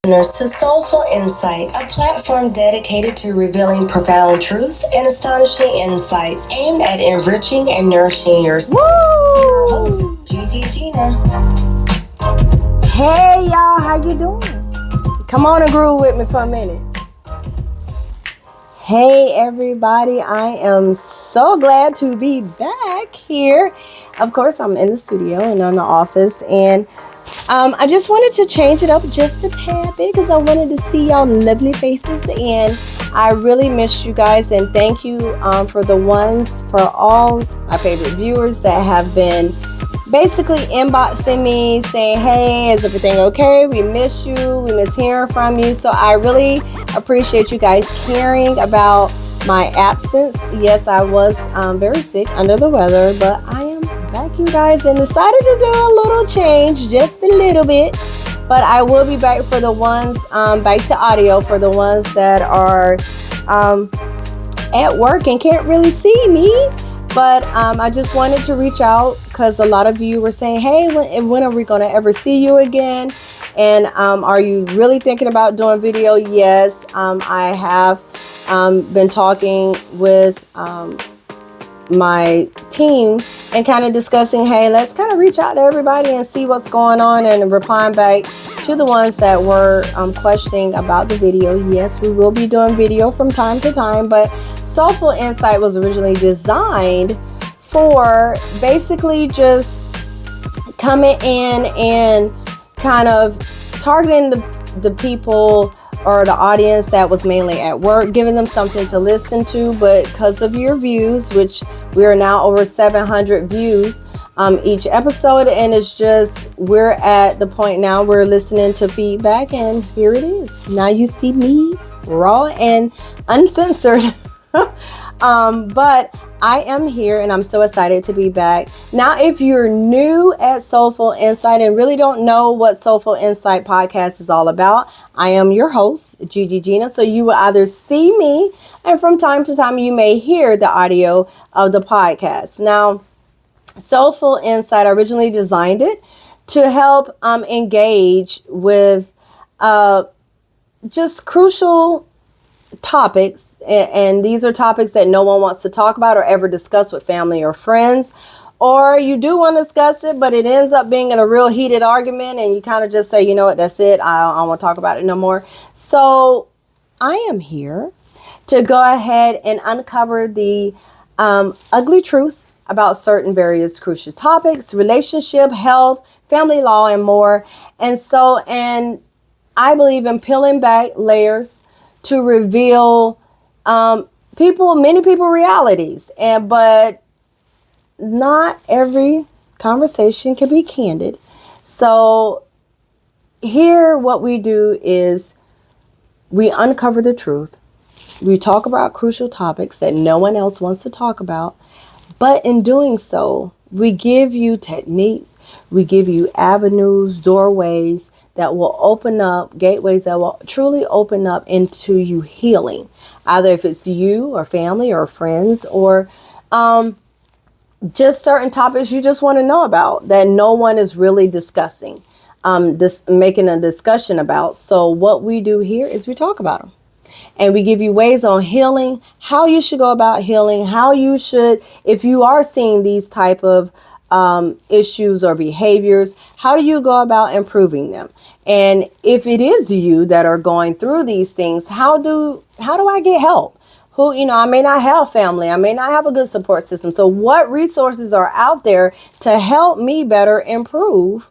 listeners to Soulful Insight, a platform dedicated to revealing profound truths and astonishing insights aimed at enriching and nourishing your soul. Your host, Gigi Gina. Hey y'all, how you doing? Come on and groove with me for a minute. Hey everybody, I am so glad to be back here. Of course, I'm in the studio and in the office, and I just wanted to change it up just a tad bit because I wanted to see y'all lovely faces, and I really miss you guys. And thank you for all my favorite viewers that have been basically inboxing me saying, hey, is everything okay? We miss you. We miss hearing from you. So I really appreciate you guys caring about my absence. Yes, I was very sick, under the weather, but I am back, you guys, and decided to do a little change, just a little bit. But I will be back for the ones, back to audio for the ones that are at work and can't really see me. But I just wanted to reach out because a lot of you were saying, hey, when are we going to ever see you again? And are you really thinking about doing video? Yes, I have been talking with my team and kind of discussing, hey, let's kind of reach out to everybody and see what's going on, and replying back to the ones that were questioning about the video. Yes, we will be doing video from time to time, but Soulful Insight was originally designed for basically just coming in and kind of targeting the people or the audience that was mainly at work, giving them something to listen to. But because of your views, which we are now over 700 views each episode, and it's just, we're at the point now we're listening to feedback, and here it is. Now you see me raw and uncensored. But I am here and I'm so excited to be back. Now, if you're new at Soulful Insight and really don't know what Soulful Insight podcast is all about, I am your host, Gigi Gina. So you will either see me, and from time to time you may hear the audio of the podcast. Now, Soulful Insight, I originally designed it to help engage with just crucial topics, and these are topics that no one wants to talk about or ever discuss with family or friends, or you do want to discuss it, but it ends up being in a real heated argument, and you kind of just say, you know what, that's it, I don't want to talk about it no more. So I am here to go ahead and uncover the ugly truth about certain various crucial topics: relationship, health, family law, and more. And I believe in peeling back layers to reveal many people realities, but not every conversation can be candid. So here what we do is we uncover the truth. We talk about crucial topics that no one else wants to talk about, but in doing so, we give you techniques, we give you avenues, doorways that will open up, gateways that will truly open up into you healing. Either if it's you or family or friends, or just certain topics you just want to know about that no one is really discussing, making a discussion about. So what we do here is we talk about them. And we give you ways on healing, how you should go about healing, how you should, if you are seeing these type of issues or behaviors, how do you go about improving them? And if it is you that are going through these things, how do I get help? I may not have family, I may not have a good support system. So what resources are out there to help me better improve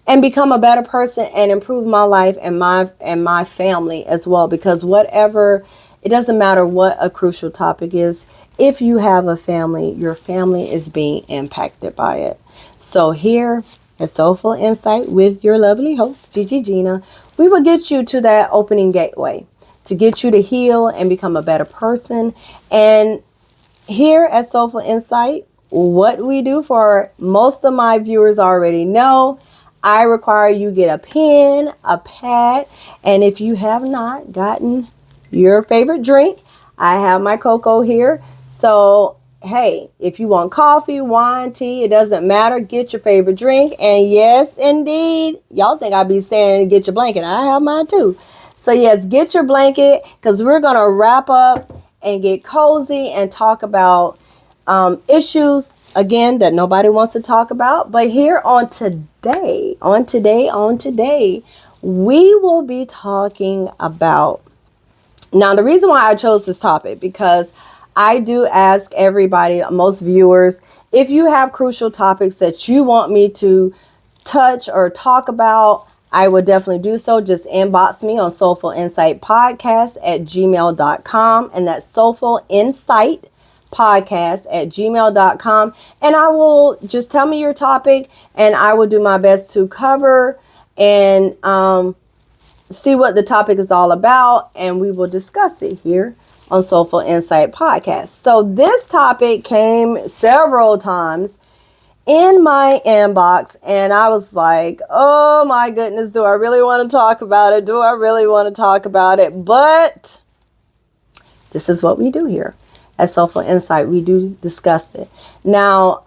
and become a better person and improve my life and my family as well? Because it doesn't matter what a crucial topic is. If you have a family, your family is being impacted by it. So here at Soulful Insight with your lovely host, Gigi Gina, we will get you to that opening gateway to get you to heal and become a better person. And here at Soulful Insight, what we do, for most of my viewers already know, I require you get a pen, a pad, and if you have not gotten your favorite drink, I have my cocoa here. So hey, if you want coffee, wine, tea, it doesn't matter. Get your favorite drink. And yes, indeed, y'all think I be saying get your blanket. I have mine too. So yes, get your blanket because we're going to wrap up and get cozy and talk about issues, again, that nobody wants to talk about. But here on today, we will be talking about. Now, the reason why I chose this topic, because I do ask everybody, most viewers, if you have crucial topics that you want me to touch or talk about, I would definitely do so. Just inbox me on soulfulinsightpodcast@gmail.com, and that's soulfulinsightpodcast@gmail.com, and I will just tell me your topic, and I will do my best to cover and see what the topic is all about, and we will discuss it here on Soulful Insight Podcast. So this topic came several times in my inbox, and I was like, oh my goodness, do I really want to talk about it? But this is what we do here at Soulful Insight. We do discuss it. Now,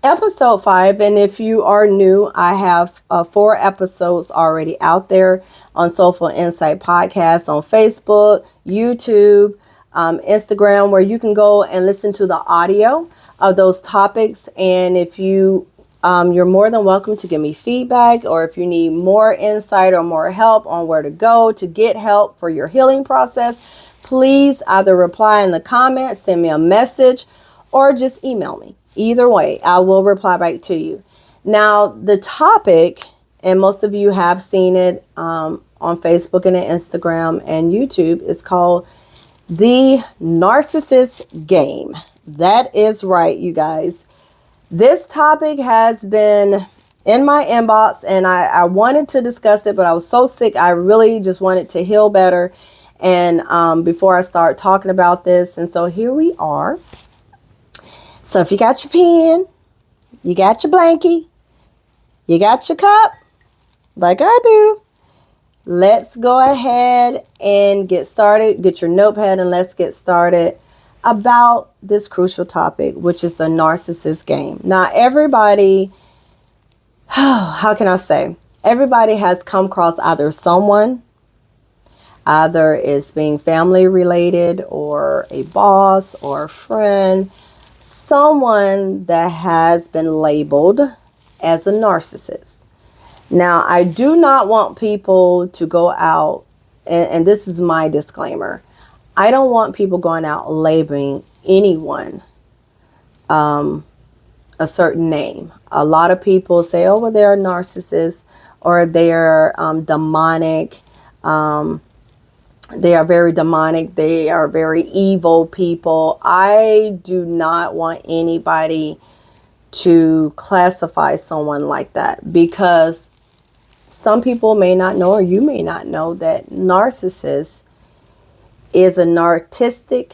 Episode 5, and if you are new, I have 4 episodes already out there on Soulful Insight Podcast on Facebook, YouTube, Instagram, where you can go and listen to the audio of those topics. And if you're more than welcome to give me feedback, or if you need more insight or more help on where to go to get help for your healing process, please either reply in the comments, send me a message, or just email me. Either way, I will reply back to you. Now, the topic, and most of you have seen it on Facebook and Instagram and YouTube, is called the Narcissist Game. That is right, you guys. This topic has been in my inbox, and I wanted to discuss it, but I was so sick. I really just wanted to heal better. And before I start talking about this, and so here we are. So if you got your pen, you got your blankie, you got your cup, like I do, let's go ahead and get started. Get your notepad and let's get started about this crucial topic, which is the narcissist game. Now, everybody, how can I say? Everybody has come across either someone, either it's being family related or a boss or a friend, someone that has been labeled as a narcissist. Now, I do not want people to go out, and this is my disclaimer, I don't want people going out labeling anyone a certain name. A lot of people say, oh, well, they're a narcissist, or they're demonic. They are very demonic. They are very evil people. I do not want anybody to classify someone like that, because some people may not know, or you may not know, that narcissist is a narcissistic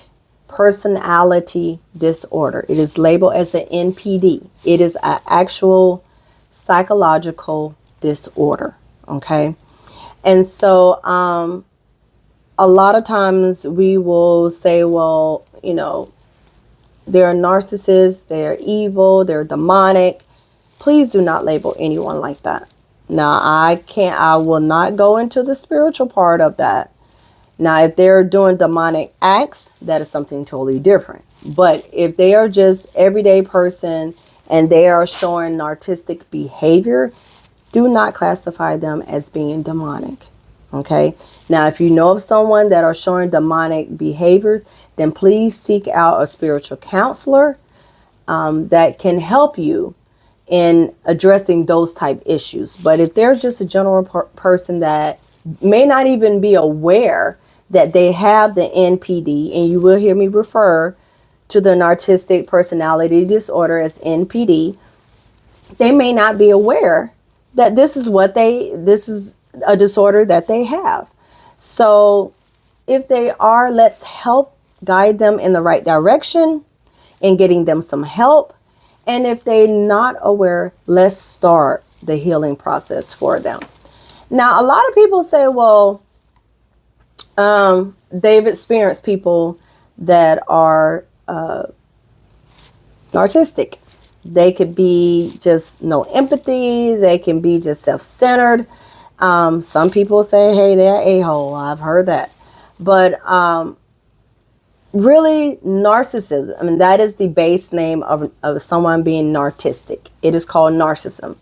personality disorder. It is labeled as an NPD. It is an actual psychological disorder. Okay. And so, a lot of times we will say, well, you know, they're narcissists, they're evil, they're demonic. Please do not label anyone like that. Now, I will not go into the spiritual part of that. Now, if they're doing demonic acts, that is something totally different. But if they are just everyday person and they are showing narcissistic behavior, do not classify them as being demonic. Okay. Now, if you know of someone that are showing demonic behaviors, then please seek out a spiritual counselor that can help you in addressing those type issues. But if they're just a general person that may not even be aware that they have the NPD, and you will hear me refer to the narcissistic personality disorder as NPD, they may not be aware that this is a disorder that they have. So if they are, let's help guide them in the right direction and getting them some help. And if they're not aware, let's start the healing process for them. Now, a lot of people say, well, they've experienced people that are narcissistic. They could be just no empathy. They can be just self-centered. Some people say, hey, they're a-hole. I've heard that. But really, narcissism, I mean, that is the base name of someone being narcissistic. It is called narcissism.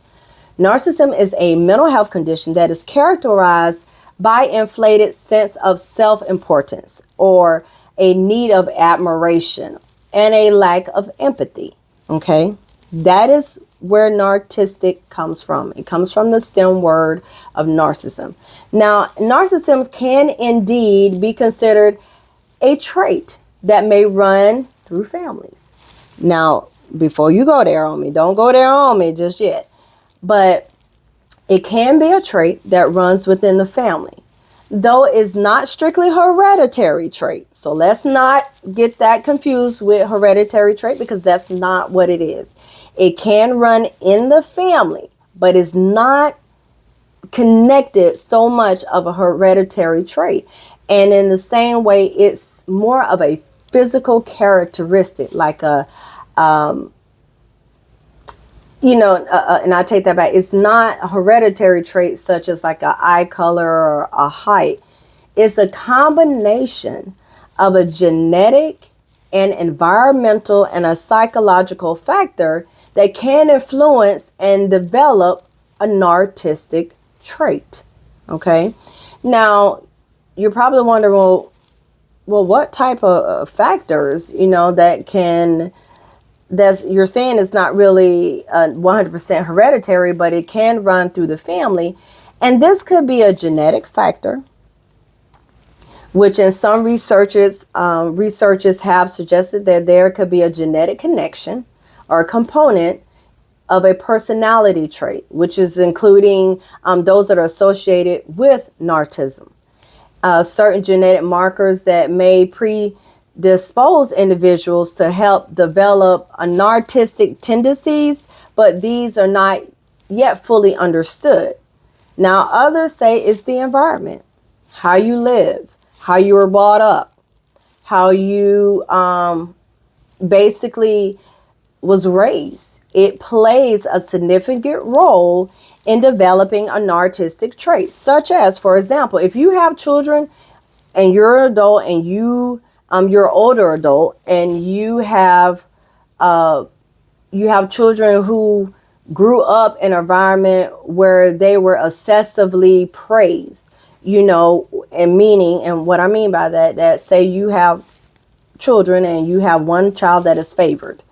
Narcissism is a mental health condition that is characterized by inflated sense of self-importance or a need of admiration and a lack of empathy. Okay, that is where narcissistic comes from. It comes from the stem word of narcissism. Now, narcissism can indeed be considered a trait that may run through families. Now, before you go there on me, don't go there on me just yet. But it can be a trait that runs within the family, though it's not strictly hereditary trait. So let's not get that confused with hereditary trait, because that's not what it is. It can run in the family, but it's not connected so much of a hereditary trait. And in the same way, it's more of a physical characteristic, like a and I take that back. It's not a hereditary trait such as like an eye color or a height. It's a combination of a genetic and environmental and a psychological factor that can influence and develop a narcissistic trait. Okay. Now, you're probably wondering, well, what type of factors, that's you're saying it's not really 100% hereditary, but it can run through the family. And this could be a genetic factor, which in some researchers have suggested that there could be a genetic connection or a component of a personality trait, which is including those that are associated with narcissism. Certain genetic markers that may predispose individuals to help develop a narcissistic tendencies, but these are not yet fully understood. Now, others say it's the environment, how you live, how you were brought up, how you basically was raised. It plays a significant role in developing a narcissistic trait, such as, for example, if you have children and you're an adult and you're older adult and you have children who grew up in an environment where they were excessively praised, and meaning, and what I mean by that say you have children and you have one child that is favored,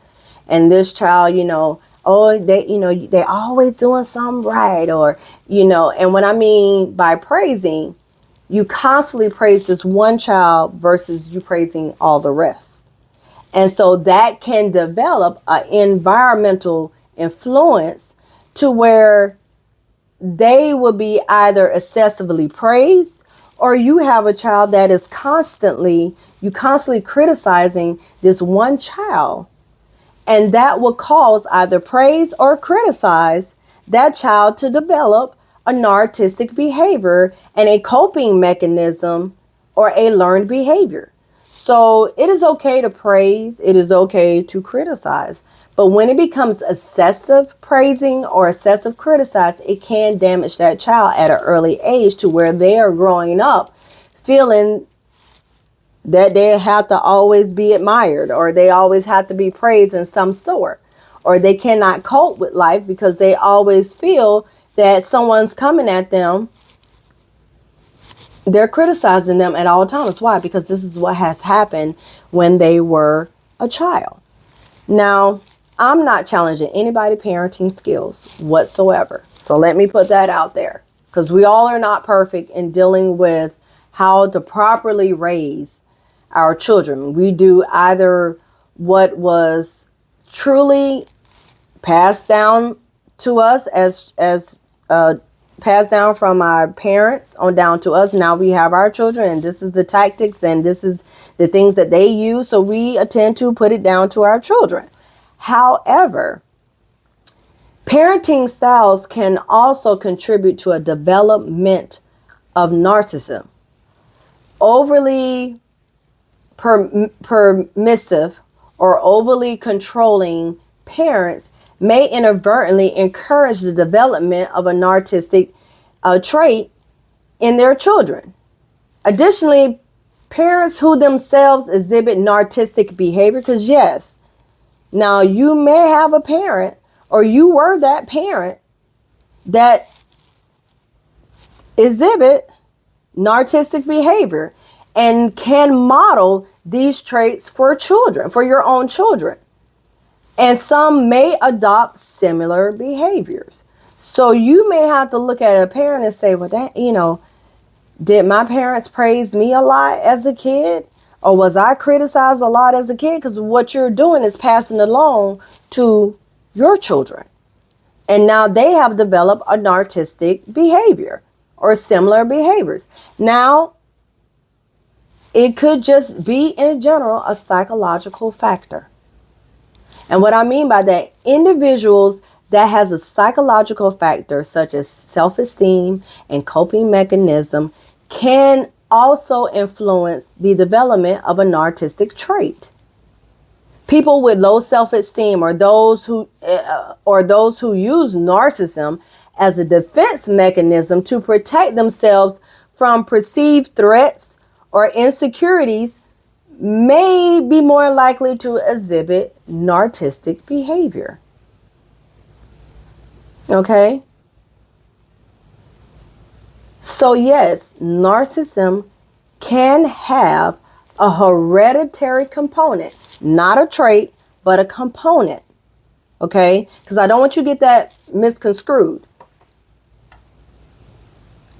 and this child, they always doing something right, or, and what I mean by praising, you constantly praise this one child versus you praising all the rest. And so that can develop an environmental influence to where they will be either excessively praised, or you have a child that is constantly criticizing this one child. And that will cause either praise or criticize that child to develop a narcissistic behavior and a coping mechanism or a learned behavior. So it is okay to praise. It is okay to criticize. But when it becomes excessive praising or excessive criticize, it can damage that child at an early age to where they are growing up feeling that they have to always be admired, or they always have to be praised in some sort, or they cannot cope with life because they always feel that someone's coming at them. They're criticizing them at all times. Why? Because this is what has happened when they were a child. Now, I'm not challenging anybody's parenting skills whatsoever. So let me put that out there, because we all are not perfect in dealing with how to properly raise our children. We do either what was truly passed down to us as passed down from our parents on down to us. Now we have our children, and this is the tactics and this is the things that they use. So we attend to put it down to our children. However, parenting styles can also contribute to a development of narcissism. Overly permissive or overly controlling parents may inadvertently encourage the development of a narcissistic trait in their children. Additionally, parents who themselves exhibit narcissistic behavior, because yes, now you may have a parent or you were that parent that exhibit narcissistic behavior and can model these traits for children, for your own children. And some may adopt similar behaviors. So you may have to look at a parent and say, well, that, did my parents praise me a lot as a kid? Or was I criticized a lot as a kid? Because what you're doing is passing along to your children. And now they have developed a narcissistic behavior or similar behaviors. Now, it could just be, in general, a psychological factor. And what I mean by that, individuals that has a psychological factor such as self-esteem and coping mechanism can also influence the development of a narcissistic trait. People with low self-esteem or those who use narcissism as a defense mechanism to protect themselves from perceived threats or insecurities may be more likely to exhibit narcissistic behavior. Okay? So yes, narcissism can have a hereditary component, not a trait, but a component. Okay? Because I don't want you to get that misconstrued.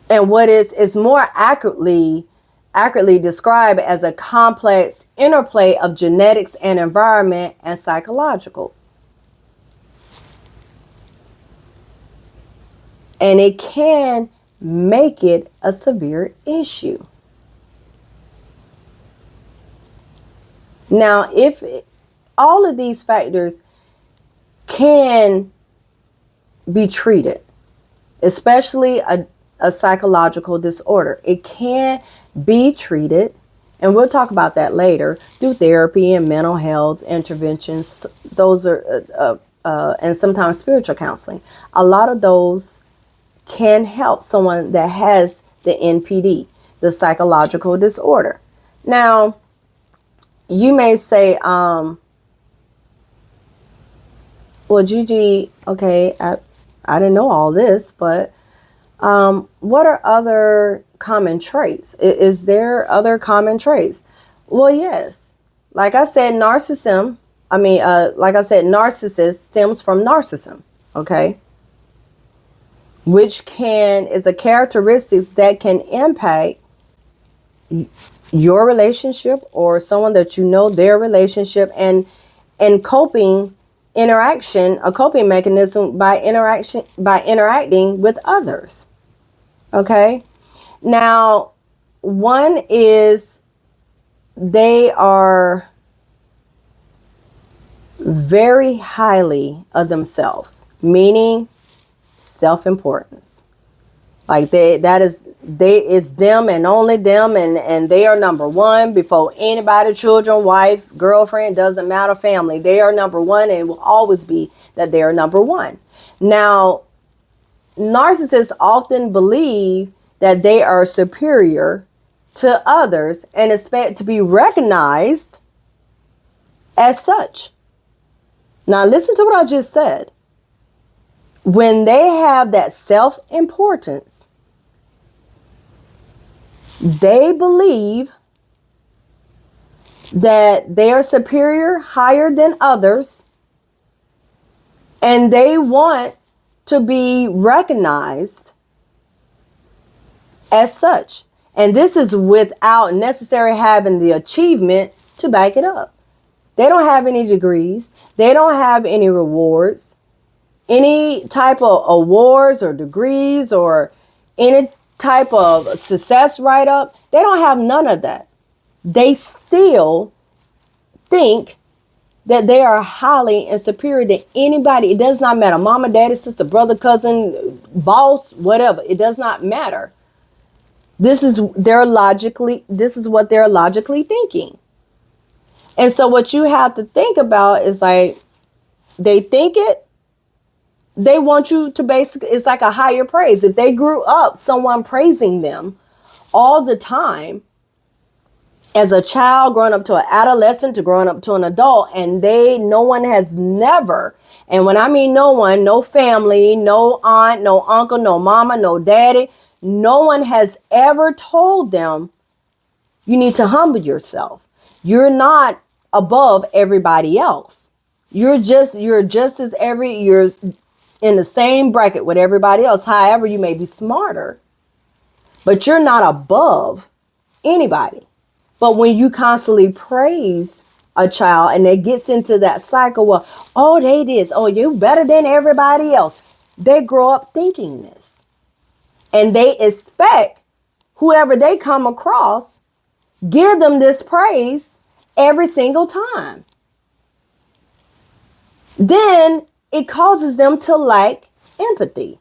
And what is more accurately described as a complex interplay of genetics and environment and psychological. And it can make it a severe issue. Now, if all of these factors can be treated, especially a psychological disorder, it can be treated, and we'll talk about that later, through therapy and mental health interventions. Those are, and sometimes spiritual counseling. A lot of those can help someone that has the NPD, the psychological disorder. Now, you may say, well, Gigi, okay, I didn't know all this, but what are other common traits? Is there other common traits? Well, yes. Like I said, narcissism stems from narcissism, okay? Which is a characteristic that can impact your relationship or someone that you know, their relationship, and coping interaction, a coping mechanism by interacting with others. Okay? Now, one is they are very highly of themselves, meaning self-importance. Like it's them and only them, and they are number one before anybody, children, wife, girlfriend, doesn't matter, family. They are number one, and it will always be that they are number one. Now, narcissists often believe that they are superior to others and expect to be recognized as such. Now, listen to what I just said. When they have that self-importance, they believe that they are superior, higher than others, and they want to be recognized as such. And this is without necessarily having the achievement to back it up. They don't have any degrees. They don't have any rewards, any type of awards or degrees or any type of success write-up. They don't have none of that. They still think that they are highly and superior to anybody. It does not matter. Mama, daddy, sister, brother, cousin, boss, whatever. It does not matter. This is what they're logically thinking. And so what you have to think about is like, they think it, they want you to basically, it's like a higher praise. If they grew up someone praising them all the time, as a child, growing up to an adolescent, to growing up to an adult, and no one has never, and when I mean no one, no family, no aunt, no uncle, no mama, no daddy, no one has ever told them, you need to humble yourself. You're not above everybody else. You're just as you're in the same bracket with everybody else. However, you may be smarter, but you're not above anybody. But when you constantly praise a child and it gets into that cycle, well, oh, they this, oh, you better than everybody else. They grow up thinking this. And they expect whoever they come across, give them this praise every single time. Then it causes them to lack empathy.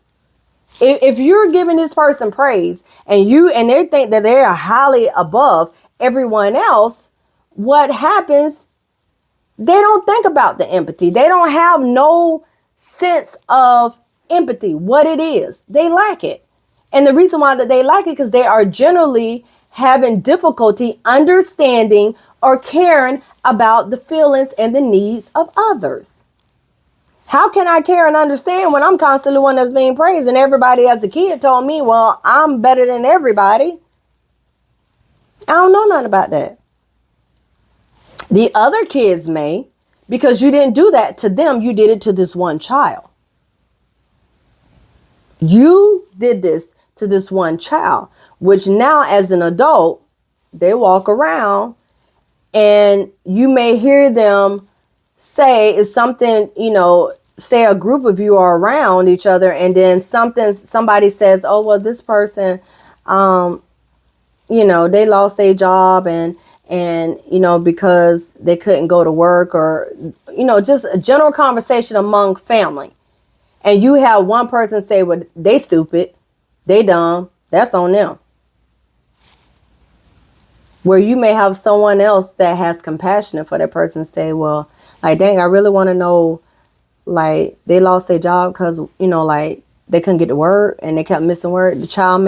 If you're giving this person praise and they think that they are highly above everyone else, what happens? They don't think about the empathy. They don't have no sense of empathy, what it is. They lack it. And the reason why that they lack it, because they are generally having difficulty understanding or caring about the feelings and the needs of others. How can I care and understand when I'm constantly one that's being praised and everybody as a kid told me, well, I'm better than everybody? I don't know nothing about that. The other kids may, because you didn't do that to them, you did it to this one child. You did this to this one child, which now as an adult, they walk around and you may hear them say, if something, say a group of you are around each other and then somebody says, oh, well, this person, they lost their job and because they couldn't go to work, or, just a general conversation among family. And you have one person say, well, they stupid, they dumb, that's on them. Where you may have someone else that has compassion for that person say, well, like, dang, I really want to know, like, they lost their job because, like, they couldn't get to work and they kept missing work. The child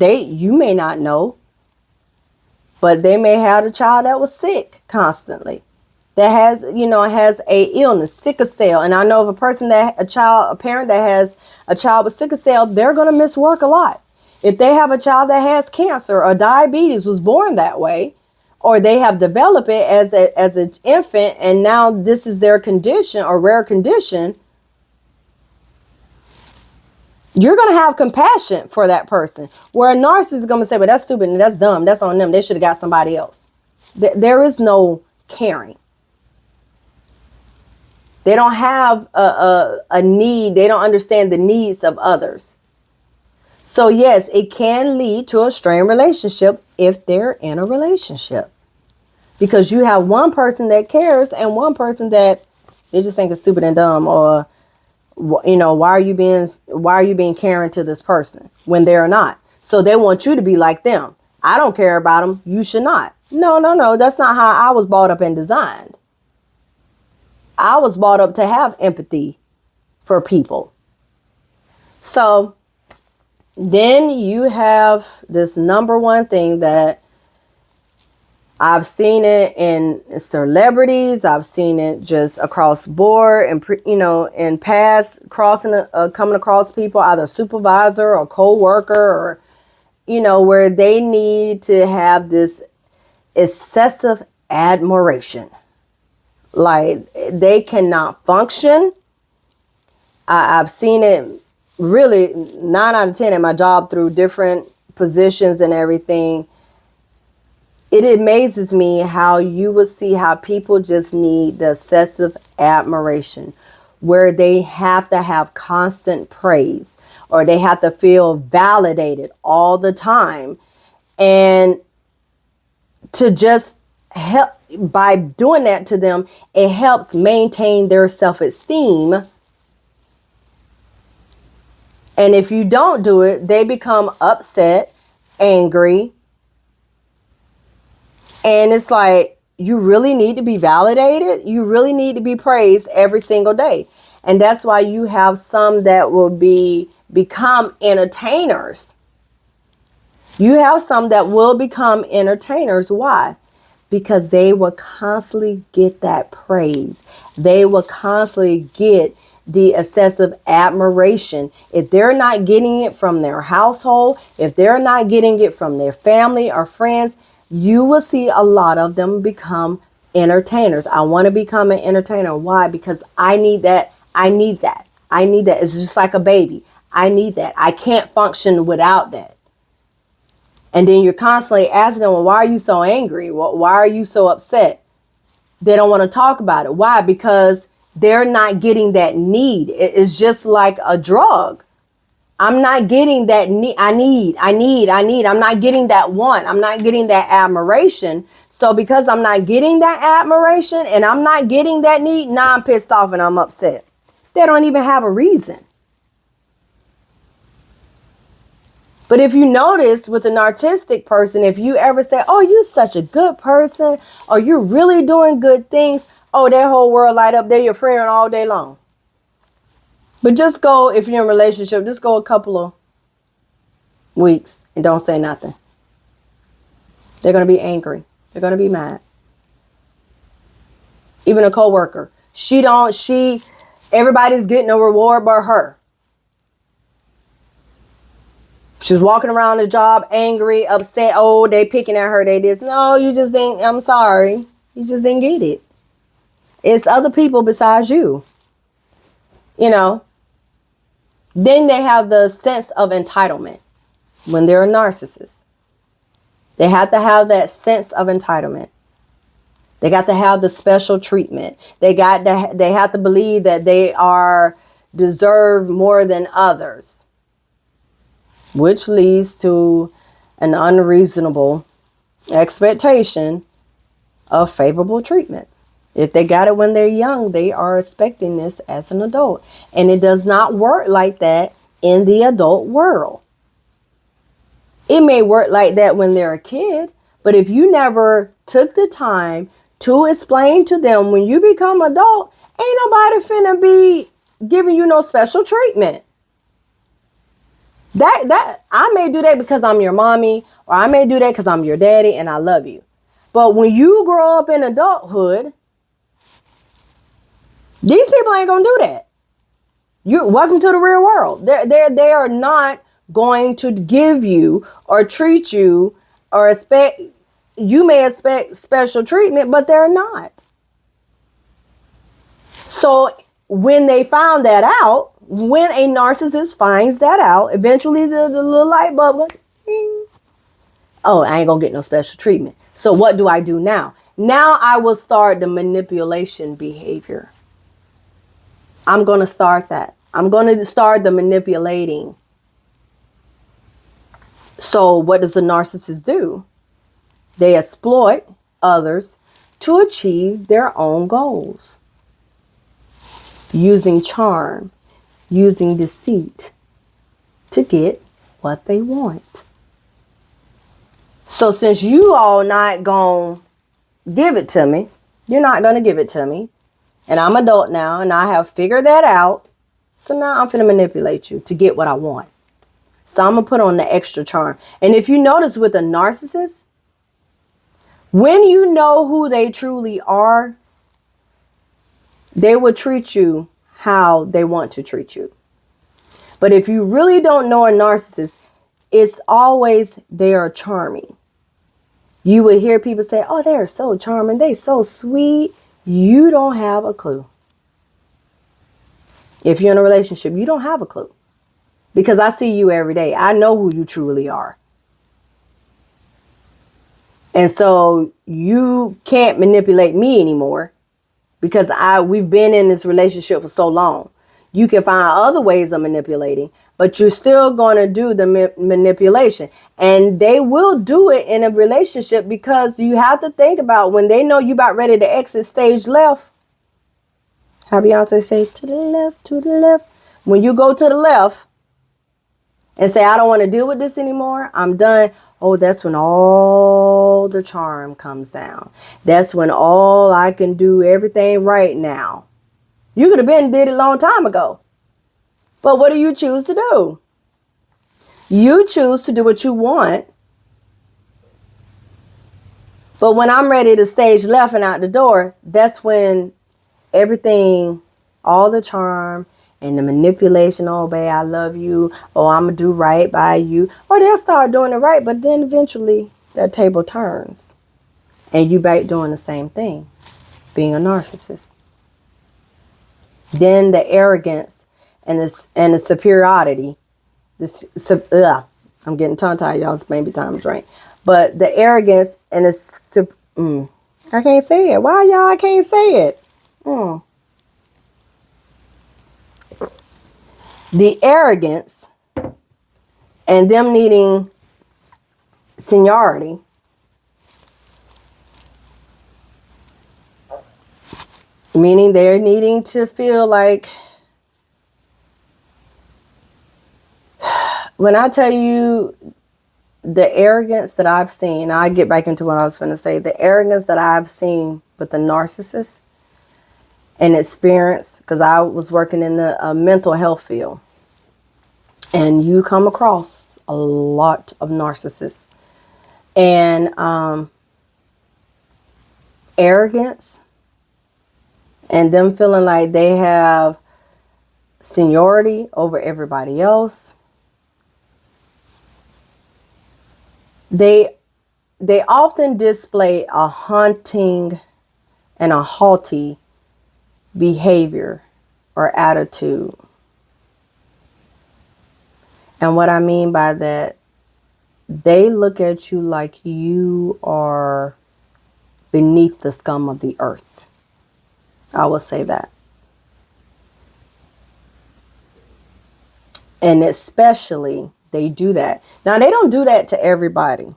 you may not know, but they may have a child that was sick constantly, that has a illness, sickle cell. And I know of a parent that has a child with sickle cell, they're going to miss work a lot. If they have a child that has cancer or diabetes, was born that way, or they have developed it as an infant, and now this is their condition or rare condition, you're going to have compassion for that person. Where a narcissist is going to say, well, that's stupid and that's dumb, that's on them, they should have got somebody else. There is no caring. They don't have a need. They don't understand the needs of others. So yes, it can lead to a strained relationship if they're in a relationship. Because you have one person that cares and one person that they just think is stupid and dumb, or, why are you being caring to this person when they're not? So they want you to be like them. I don't care about them. You should not. No. That's not how I was brought up and designed. I was brought up to have empathy for people. So then you have this number one thing that I've seen it in celebrities. I've seen it just across board and, in past coming across people, either supervisor or co-worker, or, where they need to have this excessive admiration. Like, they cannot function. I've seen it really 9 out of 10 at my job through different positions and everything. It amazes me how you will see how people just need the excessive admiration, where they have to have constant praise, or they have to feel validated all the time. And to just help, by doing that to them, it helps maintain their self-esteem. And if you don't do it, they become upset, angry. And it's like, you really need to be validated. You really need to be praised every single day. And that's why you have some that will become entertainers. You have some that will become entertainers. Why? Because they will constantly get that praise. They will constantly get the excessive admiration. If they're not getting it from their household, if they're not getting it from their family or friends, you will see a lot of them become entertainers. I want to become an entertainer. Why? Because I need that. I need that. I need that. It's just like a baby. I need that. I can't function without that. And then you're constantly asking them, well, why are you so angry? Why are you so upset? They don't want to talk about it. Why? Because they're not getting that need. It's just like a drug. I'm not getting that need. I need. I'm not getting that want. I'm not getting that admiration. So because I'm not getting that admiration and I'm not getting that need, now I'm pissed off and I'm upset. They don't even have a reason. But if you notice with a narcissistic person, if you ever say, oh, you're such a good person, or you're really doing good things, oh, that whole world light up. They're your friend all day long. But just go, if you're in a relationship, just go a couple of weeks and don't say nothing. They're going to be angry. They're going to be mad. Even a coworker. Everybody's getting a reward but her. She's walking around the job angry, upset. Oh, they picking at her. They this. No, you just didn't. I'm sorry. You just didn't get it. It's other people besides you. You know. Then they have the sense of entitlement when they're a narcissist. They have to have that sense of entitlement. They got to have the special treatment. They have to believe that they deserve more than others, which leads to an unreasonable expectation of favorable treatment. If they got it when they're young, they are expecting this as an adult. And it does not work like that in the adult world. It may work like that when they're a kid, but if you never took the time to explain to them when you become adult, ain't nobody finna be giving you no special treatment. That I may do that because I'm your mommy, or I may do that because I'm your daddy and I love you. But when you grow up in adulthood, these people ain't gonna do that. Welcome to the real world. They are not going to give you or treat you or expect. You may expect special treatment, but they're not. So when they found that out, when a narcissist finds that out, eventually the little light bulb goes, ding. Oh, I ain't gonna get no special treatment. So what do I do now? Now I will start the manipulation behavior. I'm going to start that. I'm going to start the manipulating. So what does the narcissist do? They exploit others to achieve their own goals. Using charm, using deceit to get what they want. So since you all not going to give it to me, you're not going to give it to me. And I'm adult now and I have figured that out. So now I'm going to manipulate you to get what I want. So I'm going to put on the extra charm. And if you notice with a narcissist, when you know who they truly are, they will treat you how they want to treat you. But if you really don't know a narcissist, it's always they are charming. You will hear people say, oh, they are so charming. They're so sweet. You don't have a clue. If you're in a relationship, you don't have a clue. Because I see you every day. I know who you truly are. And so you can't manipulate me anymore because we've been in this relationship for so long. You can find other ways of manipulating, but you're still going to do the manipulation. And they will do it in a relationship because you have to think about when they know you about ready to exit stage left. How Beyonce say, to the left, to the left. When you go to the left and say, I don't want to deal with this anymore, I'm done. Oh, that's when all the charm comes down. That's when all I can do everything right now. You could have been did it a long time ago. But what do you choose to do? You choose to do what you want. But when I'm ready to stage left and out the door, that's when everything, all the charm and the manipulation, oh, babe, I love you. Oh, I'm going to do right by you. Or they'll start doing it right. But then eventually that table turns. And you back doing the same thing, being a narcissist. Then the arrogance and the superiority. I'm getting tongue-tied, y'all. It's maybe time to drink. But the arrogance and I can't say it. Why, y'all? I can't say it. The arrogance and them needing seniority meaning they're needing to feel like, when I tell you the arrogance that I've seen, I get back into what I was going to say, the arrogance that I've seen with the narcissist and experience, because I was working in the mental health field, and you come across a lot of narcissists and arrogance and them feeling like they have seniority over everybody else. They often display a haunting and a haughty behavior or attitude. And what I mean by that, they look at you like you are beneath the scum of the earth. I will say that. And especially they do that. Now, they don't do that to everybody.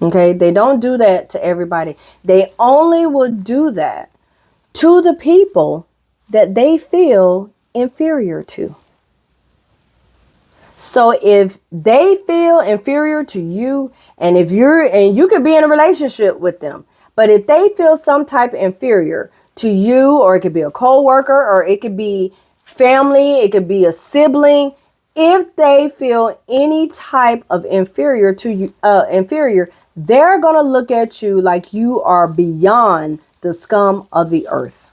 Okay, they don't do that to everybody. They only will do that to the people that they feel inferior to. So if they feel inferior to you, and you could be in a relationship with them, but if they feel some type of inferior to you, or it could be a co-worker, or it could be family, it could be a sibling, if they feel any type of inferior to you, they're going to look at you like you are beyond the scum of the earth.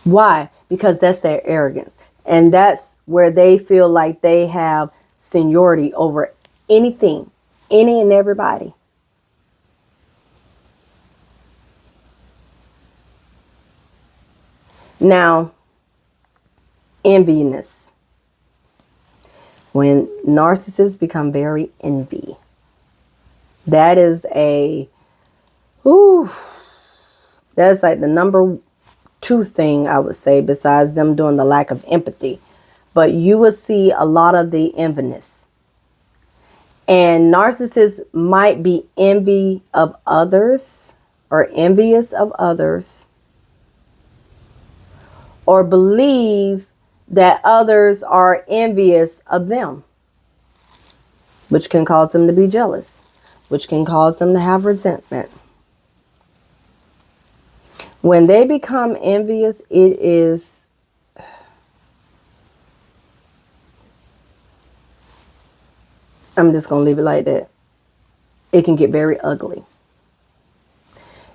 Why? Because that's their arrogance. And that's where they feel like they have seniority over anything, any and everybody. Now, enviness. When narcissists become very envy, that is that's like the number 2 thing I would say, besides them doing the lack of empathy. But you will see a lot of the enviness. And narcissists might be envious of others, or believe that others are envious of them, which can cause them to be jealous, which can cause them to have resentment. When they become envious, I'm just going to leave it like that. It can get very ugly.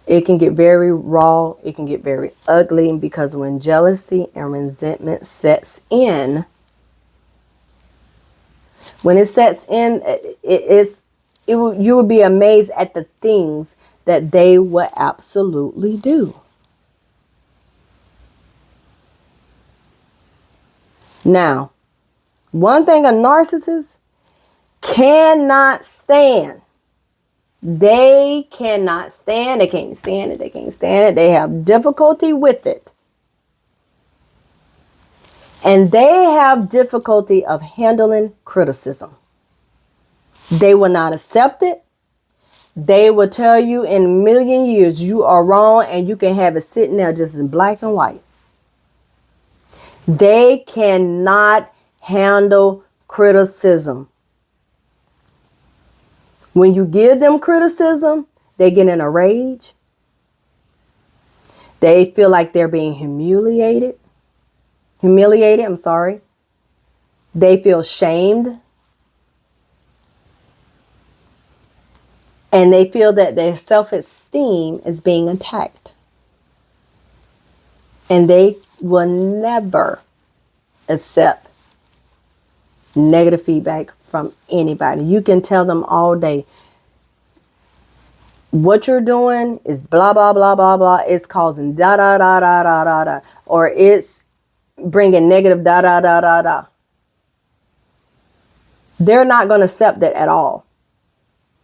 It can get very raw. It can get very ugly, because when jealousy and resentment sets in, you will be amazed at the things that they will absolutely do. Now, one thing a narcissist cannot stand. They cannot stand. They can't stand it. They can't stand it. They have difficulty with it. And they have difficulty of handling criticism. They will not accept it. They will tell you in a million years you are wrong, and you can have it sitting there just in black and white. They cannot handle criticism. When you give them criticism, they get in a rage. They feel like they're being humiliated. I'm sorry. They feel shamed. And they feel that their self-esteem is being attacked. And they will never accept negative feedback from anybody. You can tell them all day, what you're doing is blah, blah, blah, blah, blah. It's causing da, da, da, da, da, da, da. Or it's bringing negative da, da, da, da, da. They're not going to accept that at all.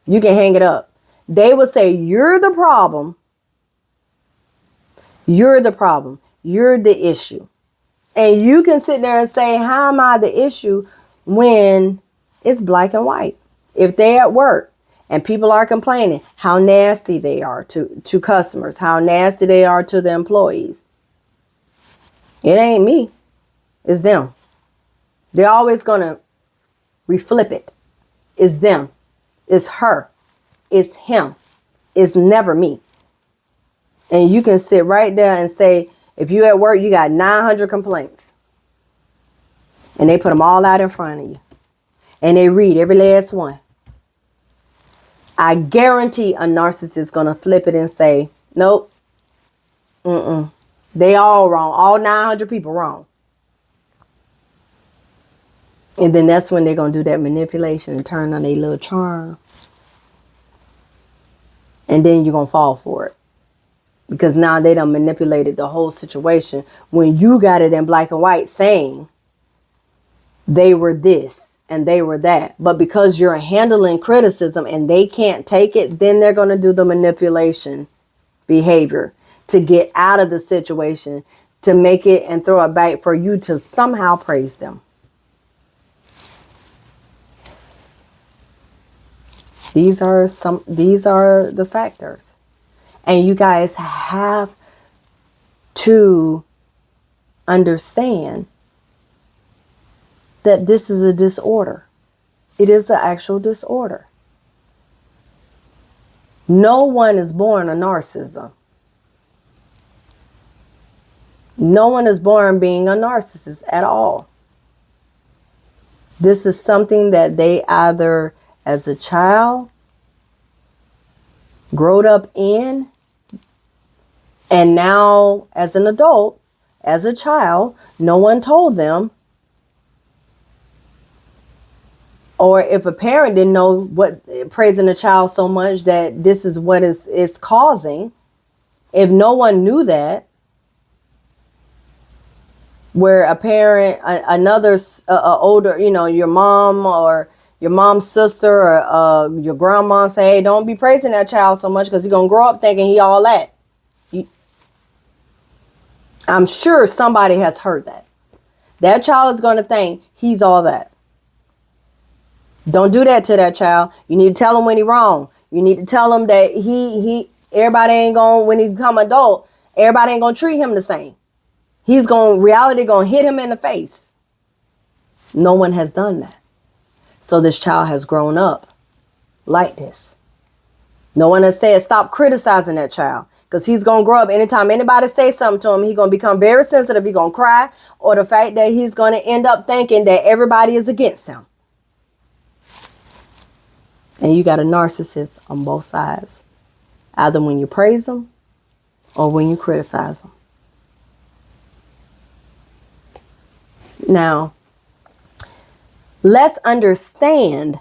You can hang it up. They will say, you're the problem. You're the problem. You're the issue. And you can sit there and say, how am I the issue, when it's black and white? If they at work and people are complaining how nasty they are to customers, how nasty they are to the employees, it ain't me. It's them. They're always going to reflip it. It's them. It's her. It's him. It's never me. And you can sit right there and say, if you at work, you got 900 complaints. And they put them all out in front of you. And they read every last one. I guarantee a narcissist is going to flip it and say, nope. They all wrong. All 900 people wrong. And then that's when they're going to do that manipulation and turn on their little charm. And then you're going to fall for it. Because now they done manipulated the whole situation when you got it in black and white saying they were this and they were that. But because you're handling criticism and they can't take it, then they're going to do the manipulation behavior to get out of the situation, to make it and throw it back for you to somehow praise them. These are the factors. And you guys have to understand that this is a disorder. It is an actual disorder. No one is born a narcissism. No one is born being a narcissist at all. This is something that they either as a child growed up in, and now as an adult, as a child, no one told them. Or if a parent didn't know what praising a child so much that this is what is causing, if no one knew that, where a parent, another older, your mom or your mom's sister or your grandma say, hey, don't be praising that child so much because he's going to grow up thinking he all that. I'm sure somebody has heard that. That child is going to think he's all that. Don't do that to that child. You need to tell him when he's wrong. You need to tell him that everybody ain't going, when he become adult, everybody ain't going to treat him the same. Reality going to hit him in the face. No one has done that. So this child has grown up like this. No one has said, stop criticizing that child. Because he's going to grow up. Anytime anybody says something to him, he's going to become very sensitive. He's going to cry. Or the fact that he's going to end up thinking that everybody is against him. And you got a narcissist on both sides. Either when you praise them or when you criticize them. Now, let's understand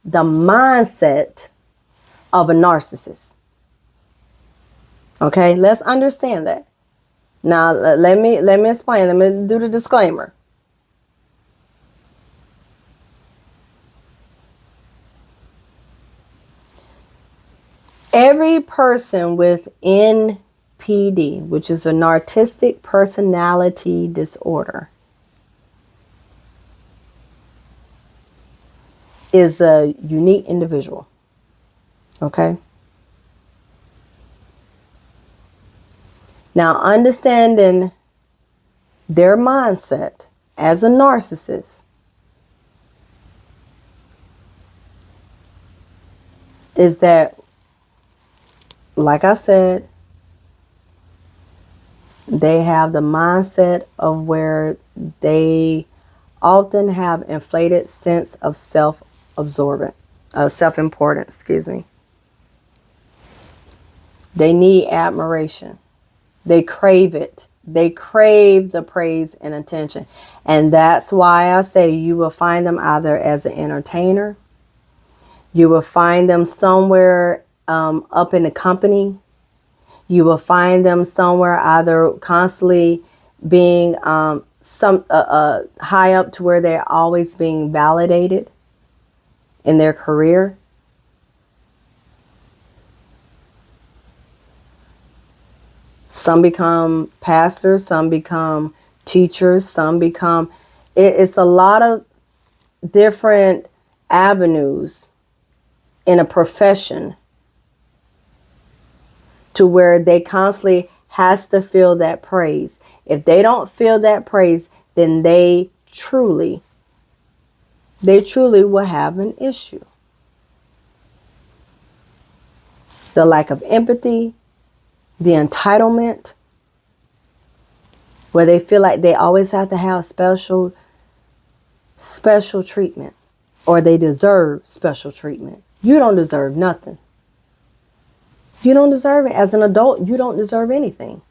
the mindset of a narcissist. Okay, let's understand that. Now, let me explain. Let me do the disclaimer. Every person with NPD, which is a narcissistic personality disorder, is a unique individual. Okay? Now, understanding Their mindset as a narcissist is that, like I said, they have the mindset of where they often have inflated sense of self-importance, excuse me. They need admiration. They crave it. They crave the praise and attention. And that's why I say you will find them either as an entertainer. You will find them somewhere up in the company. You will find them somewhere either constantly being high up to where they're always being validated in their career. Some become pastors, some become teachers, some become, it's a lot of different avenues in a profession to where they constantly has to feel that praise. If they don't feel that praise, then they truly will have an issue. The lack of empathy, the entitlement, where they feel like they always have to have special treatment, or they deserve special treatment. You don't deserve nothing. You don't deserve it. As an adult, you don't deserve anything.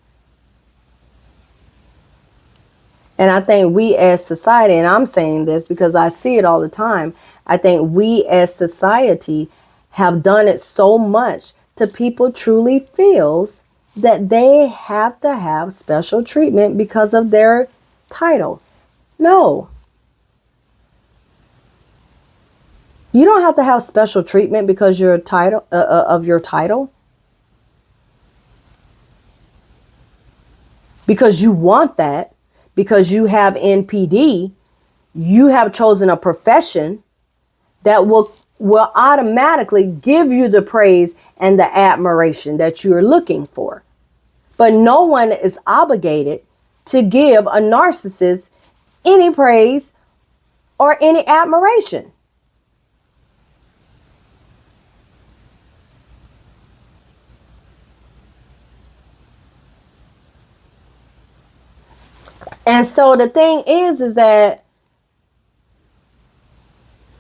And I think we as society, and I'm saying this because I see it all the time, I think we as society have done it so much to people truly feels that they have to have special treatment because of their title. No. You don't have to have special treatment because your title of your title. Because you want that, because you have NPD, you have chosen a profession that will automatically give you the praise and the admiration that you're looking for. But no one is obligated to give a narcissist any praise or any admiration. And so the thing is that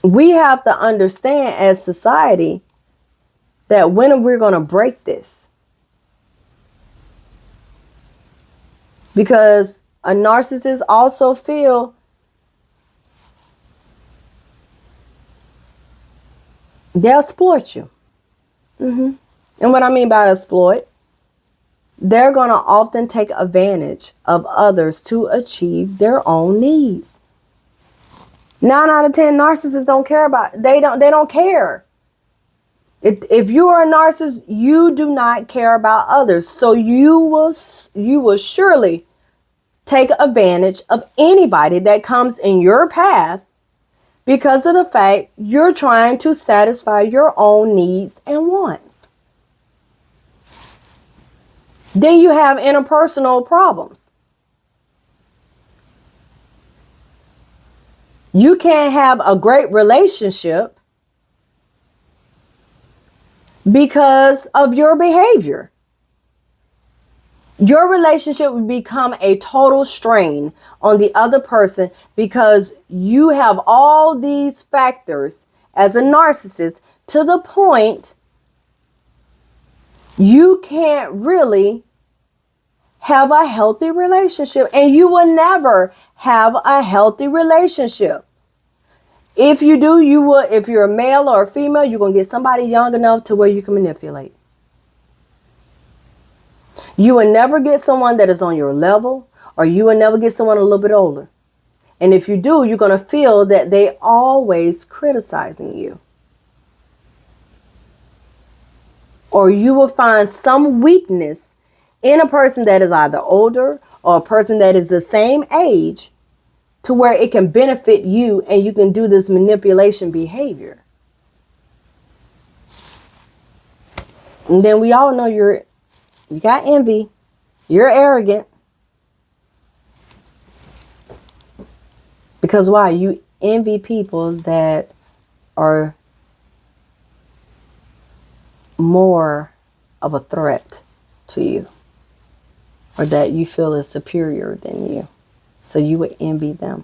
we have to understand as society that when we're going to break this. Because a narcissist also feel they'll exploit you. And what I mean by exploit, they're going to often take advantage of others to achieve their own needs. 9 out of 10 narcissists don't care about, they don't care. If you are a narcissist, you do not care about others. So you will surely take advantage of anybody that comes in your path because of the fact you're trying to satisfy your own needs and wants. Then you have interpersonal problems. You can't have a great relationship because of your behavior. Your relationship would become a total strain on the other person because you have all these factors as a narcissist to the point you can't really have a healthy relationship, and you will never have a healthy relationship. If you do, you will, if you're a male or a female, you're going to get somebody young enough to where you can manipulate. You will never get someone that is on your level, or you will never get someone a little bit older. And if you do, you're going to feel that they always criticizing you. Or you will find some weakness in a person that is either older or a person that is the same age to where it can benefit you and you can do this manipulation behavior. And then we all know you got envy, you're arrogant. Because why? You envy people that are more of a threat to you, or that you feel is superior than you. So you would envy them.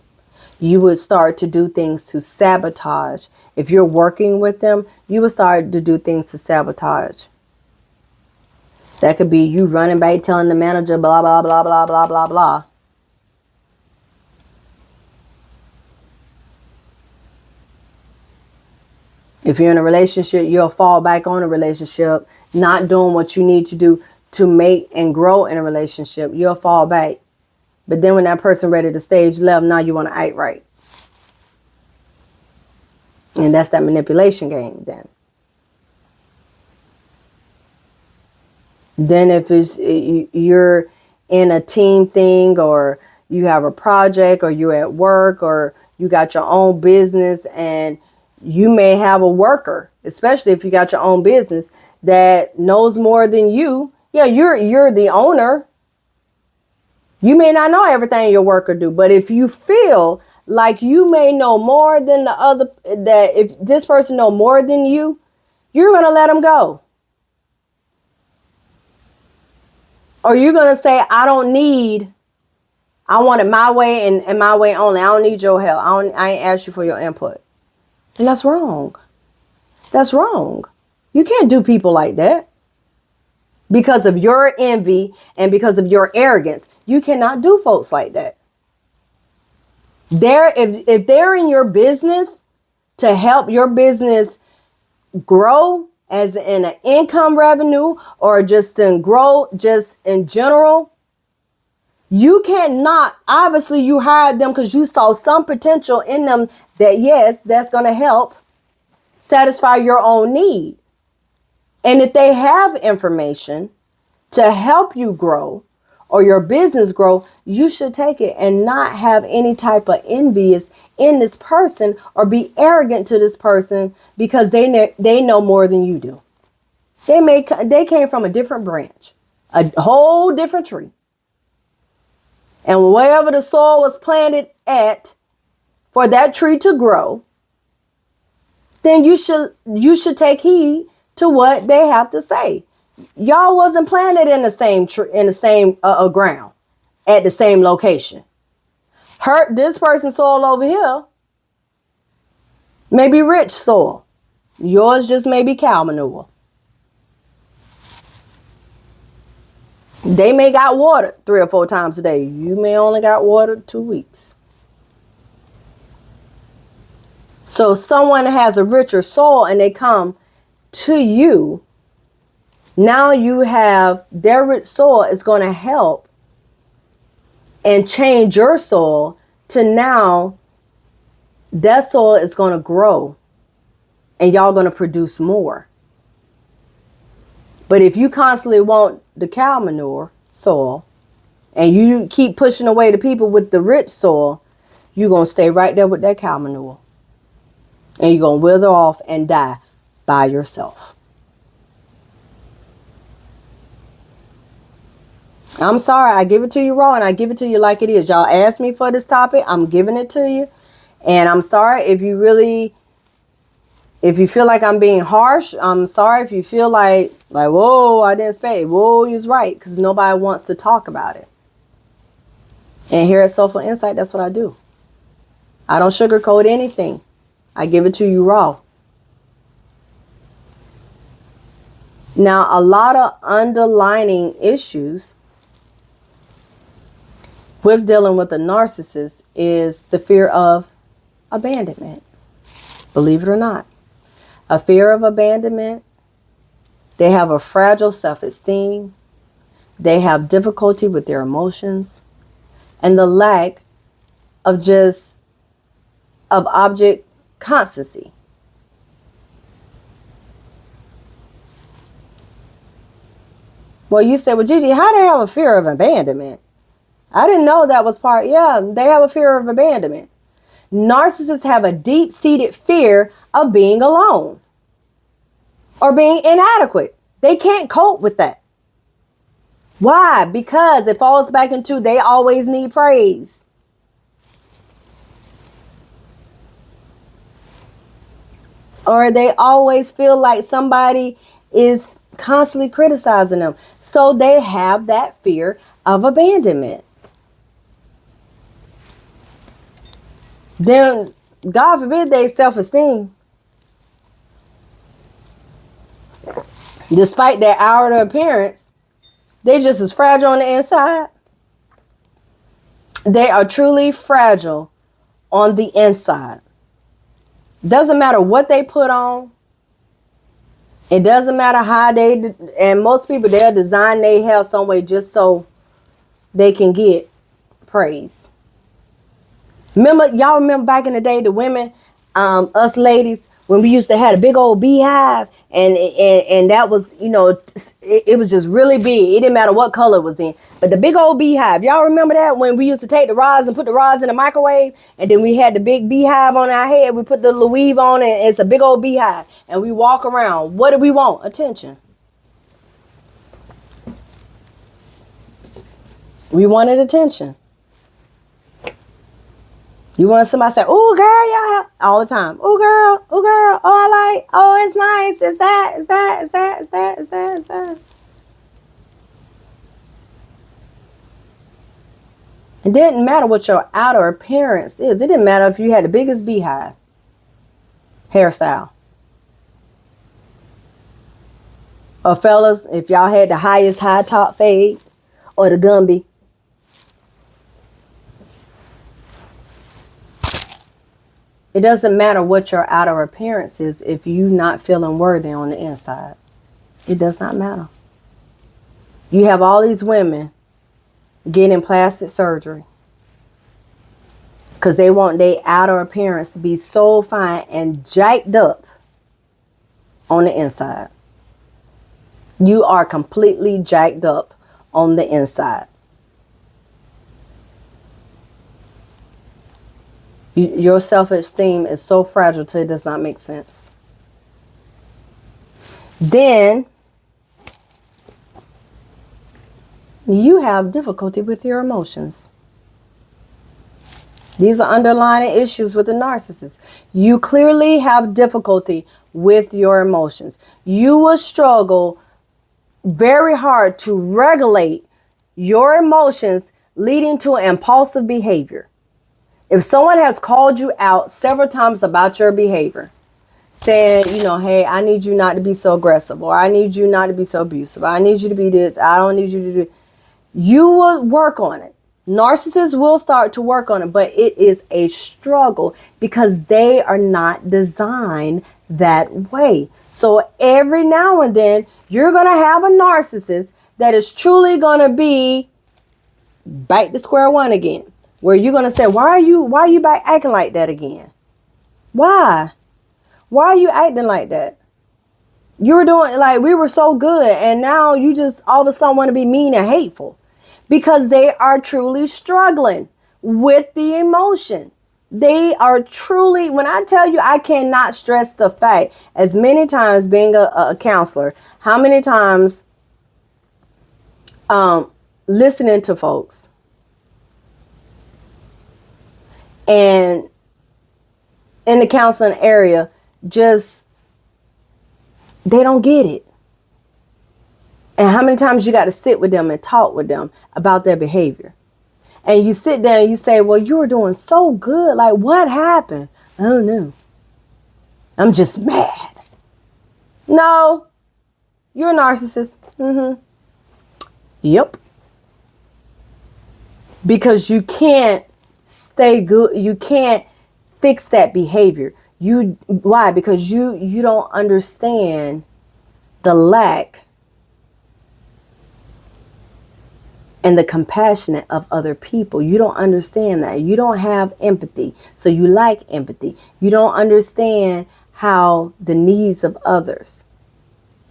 You would start to do things to sabotage. If you're working with them, you would start to do things to sabotage. That could be you running back telling the manager blah, blah, blah, blah, blah, blah, blah. If you're in a relationship, you'll fall back on a relationship, not doing what you need to do to make and grow in a relationship. You'll fall back. But then when that person ready to stage left, now you want to act right. And that's that manipulation game then. Then if you're in a team thing, or you have a project, or you're at work, or you got your own business, and you may have a worker, especially if you got your own business, that knows more than you. Yeah, you're the owner. You may not know everything your worker do, but if you feel like you may know more than the other, that if this person know more than you, you're going to let them go. Or you're going to say, I want it my way and my way only. I don't need your help. I ain't asked you for your input. And that's wrong. That's wrong. You can't do people like that. Because of your envy and because of your arrogance, you cannot do folks like that. If they're in your business to help your business grow as in an income revenue, or just in grow just in general, you cannot, obviously you hired them because you saw some potential in them that yes, that's going to help satisfy your own need. And if they have information to help you grow or your business grow, you should take it and not have any type of envious in this person or be arrogant to this person because they know more than you do. They came from a different branch, a whole different tree. And wherever the soil was planted at for that tree to grow, then you should take heed to what they have to say. Y'all wasn't planted in the same ground at the same location. This person's soil over here may be rich soil. Yours just may be cow manure. They may got watered 3 or 4 times a day. You may only got watered 2 weeks. So someone has a richer soul and they come to you. Now you have their rich soil is going to help and change your soul to now that soil is going to grow and y'all going to produce more. But if you constantly want the cow manure soil and you keep pushing away the people with the rich soil, you're going to stay right there with that cow manure. And you're going to wither off and die by yourself. I'm sorry, I give it to you raw and I give it to you like it is. Y'all asked me for this topic. I'm giving it to you. And I'm sorry if you feel like I'm being harsh. I'm sorry if you feel like, whoa, I didn't say, whoa, you're right. Because nobody wants to talk about it. And here at Soulful Insight, that's what I do. I don't sugarcoat anything. I give it to you raw. Now, a lot of underlining issues with dealing with a narcissist is the fear of abandonment. Believe it or not. A fear of abandonment. They have a fragile self-esteem. They have difficulty with their emotions. And the lack of object constancy. Well, you said, well, Gigi, how do they have a fear of abandonment? I didn't know that was part. Yeah, they have a fear of abandonment. Narcissists have a deep-seated fear of being alone or being inadequate. They can't cope with that. Why? Because it falls back into they always need praise. or they always feel like somebody is constantly criticizing them. So they have that fear of abandonment. Then, God forbid, they self-esteem. Despite their outer appearance, they just as fragile on the inside. They are truly fragile on the inside. Doesn't matter what they put on. It doesn't matter how they, and most people, they'll design their hair some way just so they can get praise. Y'all remember back in the day, the women, us ladies, when we used to have a big old beehive, and that was, it was just really big. It didn't matter what color it was in, but the big old beehive. Y'all remember that when we used to take the rods and put the rods in the microwave, and then we had the big beehive on our head. We put the little weave on, and it's a big old beehive, and we walk around. What do we want? Attention. We wanted attention. You want somebody to say, "Oh, girl, yeah," all the time. "Oh, girl, oh, girl, oh, I like, oh, it's nice, it's that, it's that, it's that, it's that, it's that, it's that." It didn't matter what your outer appearance is. It didn't matter if you had the biggest beehive hairstyle. Or fellas, if y'all had the highest high top fade or the Gumby. It doesn't matter what your outer appearance is if you're not feeling worthy on the inside. It does not matter. You have all these women getting plastic surgery because they want their outer appearance to be so fine and jacked up on the inside. You are completely jacked up on the inside. Your self-esteem is so fragile till it does not make sense. Then you have difficulty with your emotions. These are underlying issues with the narcissist. You clearly have difficulty with your emotions. You will struggle very hard to regulate your emotions, leading to impulsive behavior. If someone has called you out several times about your behavior, saying, "Hey, I need you not to be so aggressive," or "I need you not to be so abusive," "I need you to be this," "I don't need you to do," you will work on it. Narcissists will start to work on it, but it is a struggle because they are not designed that way. So every now and then, you're going to have a narcissist that is truly going to be back to square one again. Where you're going to say, why are you back acting like that again? Why? Why are you acting like that? You were doing, like, we were so good, and now you just all of a sudden want to be mean and hateful. Because they are truly struggling with the emotion. They are truly, when I tell you, I cannot stress the fact, as many times being a counselor, how many times listening to folks, and in the counseling area, just, they don't get it. And how many times you got to sit with them and talk with them about their behavior. And you sit there and you say, "Well, you were doing so good. Like, what happened?" "I don't know. I'm just mad." No, you're a narcissist. Yep. Because you can't stay good. You can't fix that behavior. Why? Because you don't understand the lack and the compassionate of other people. You don't understand that. You don't have empathy. So you lack empathy. You don't understand how the needs of others.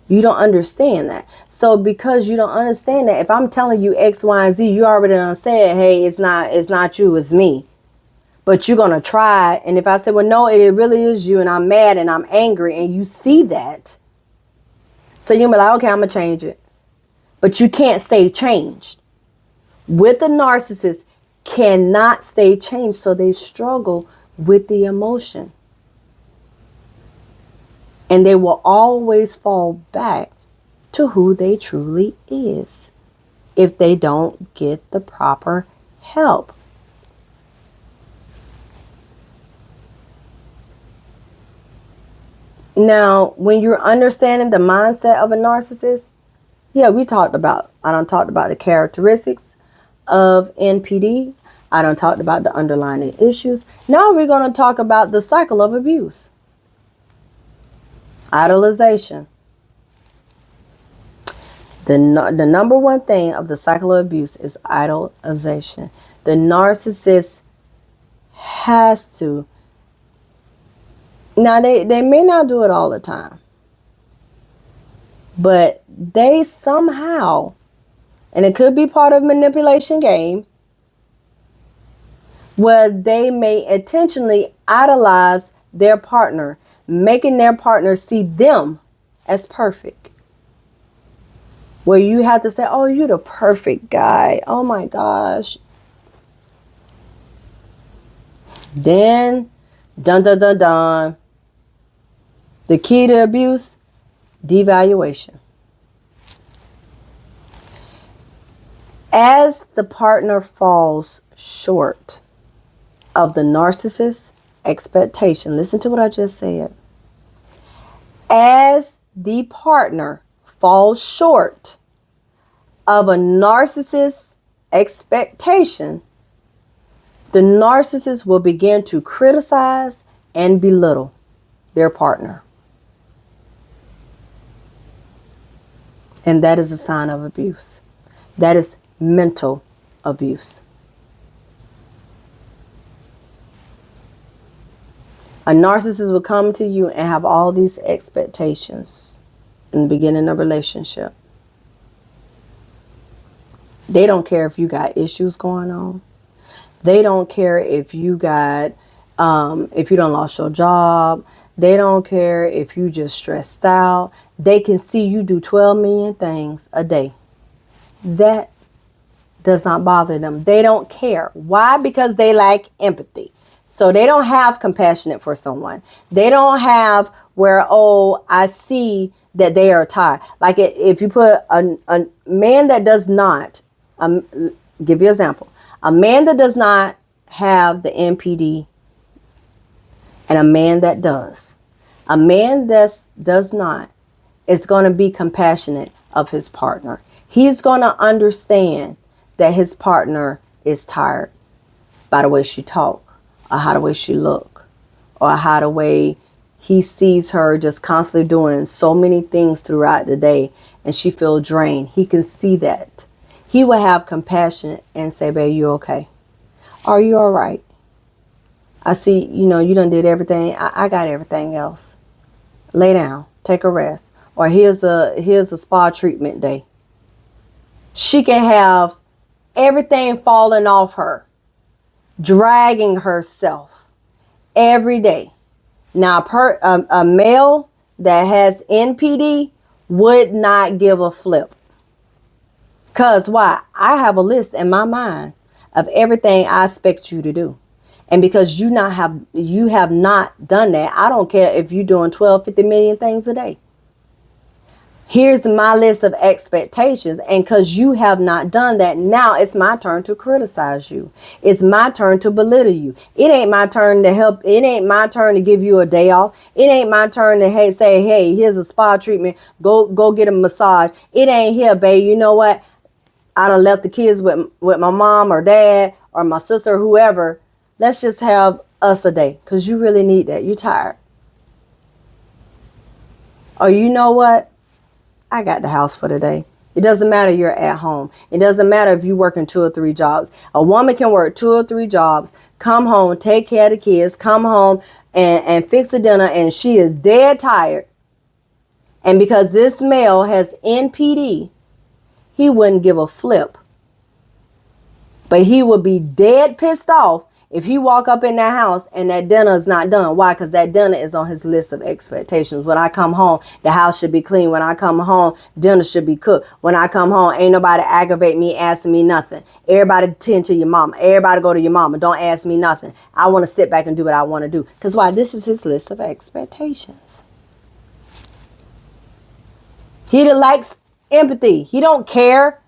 You don't understand that. So because you don't understand that, if I'm telling you X, Y, and Z, you already done said, "Hey, it's not you, it's me." But you're going to try. And if I say, "Well, no, it really is you, and I'm mad and I'm angry," and you see that, so you'll be like, "Okay, I'm going to change it." But you can't stay changed. With the narcissist, cannot stay changed. So they struggle with the emotion. And they will always fall back to who they truly is if they don't get the proper help. Now, when you're understanding the mindset of a narcissist, yeah, I talked about the characteristics of NPD. I done talked about the underlying issues. Now we're going to talk about the cycle of abuse. Idolization. The number one thing of the cycle of abuse is idolization. The narcissist has to. Now, they may not do it all the time, but they somehow, and it could be part of manipulation game, where they may intentionally idolize their partner, making their partner see them as perfect. Where you have to say, oh, you're the perfect guy. Oh my gosh. Then, dun dun dun dun. The key to abuse, devaluation. As the partner falls short of the narcissist's expectation, listen to what I just said. As the partner falls short of a narcissist's expectation, the narcissist will begin to criticize and belittle their partner. And that is a sign of abuse. That is mental abuse. A narcissist will come to you and have all these expectations in the beginning of a relationship. They don't care if you got issues going on. They don't care if you got, if you done lost your job. They don't care if you just stressed out. They can see you do 12 million things a day. That does not bother them. They don't care. Why? Because they lack empathy. So they don't have compassion for someone. They don't have where, oh, I see that they are tired. Like if you put a man that does not, give you an example. A man that does not have the NPD and a man that does. A man that does not is going to be compassionate of his partner. He's going to understand that his partner is tired by the way she talk, or how the way she look, or how the way he sees her just constantly doing so many things throughout the day and she feel drained. He can see that. He will have compassion and say, babe, you okay? Are you all right? I see, you done did everything. I got everything else. Lay down, take a rest. Or here's a spa treatment day. She can have everything falling off her, dragging herself every day. Now, a male that has NPD would not give a flip. Because why? I have a list in my mind of everything I expect you to do. And because you have not done that, I don't care if you're doing 12, 50 million things a day. Here's my list of expectations. And because you have not done that, now it's my turn to criticize you. It's my turn to belittle you. It ain't my turn to help. It ain't my turn to give you a day off. It ain't my turn to say, hey, here's a spa treatment. Go get a massage. It ain't here, babe. You know what? I done left the kids with my mom or dad or my sister or whoever. Let's just have us a day because you really need that. You're tired. Or you know what? I got the house for the day. It doesn't matter you're at home. It doesn't matter if you're working 2 or 3 jobs. A woman can work 2 or 3 jobs, come home, take care of the kids, come home and fix the dinner, and she is dead tired. And because this male has NPD, he wouldn't give a flip. But he would be dead pissed off if he walk up in that house and that dinner is not done. Why? Because that dinner is on his list of expectations. When I come home, the house should be clean. When I come home, dinner should be cooked. When I come home, ain't nobody aggravate me, asking me nothing. Everybody tend to your mama. Everybody go to your mama. Don't ask me nothing. I want to sit back and do what I want to do. Because why? This is his list of expectations. He likes empathy. He don't care.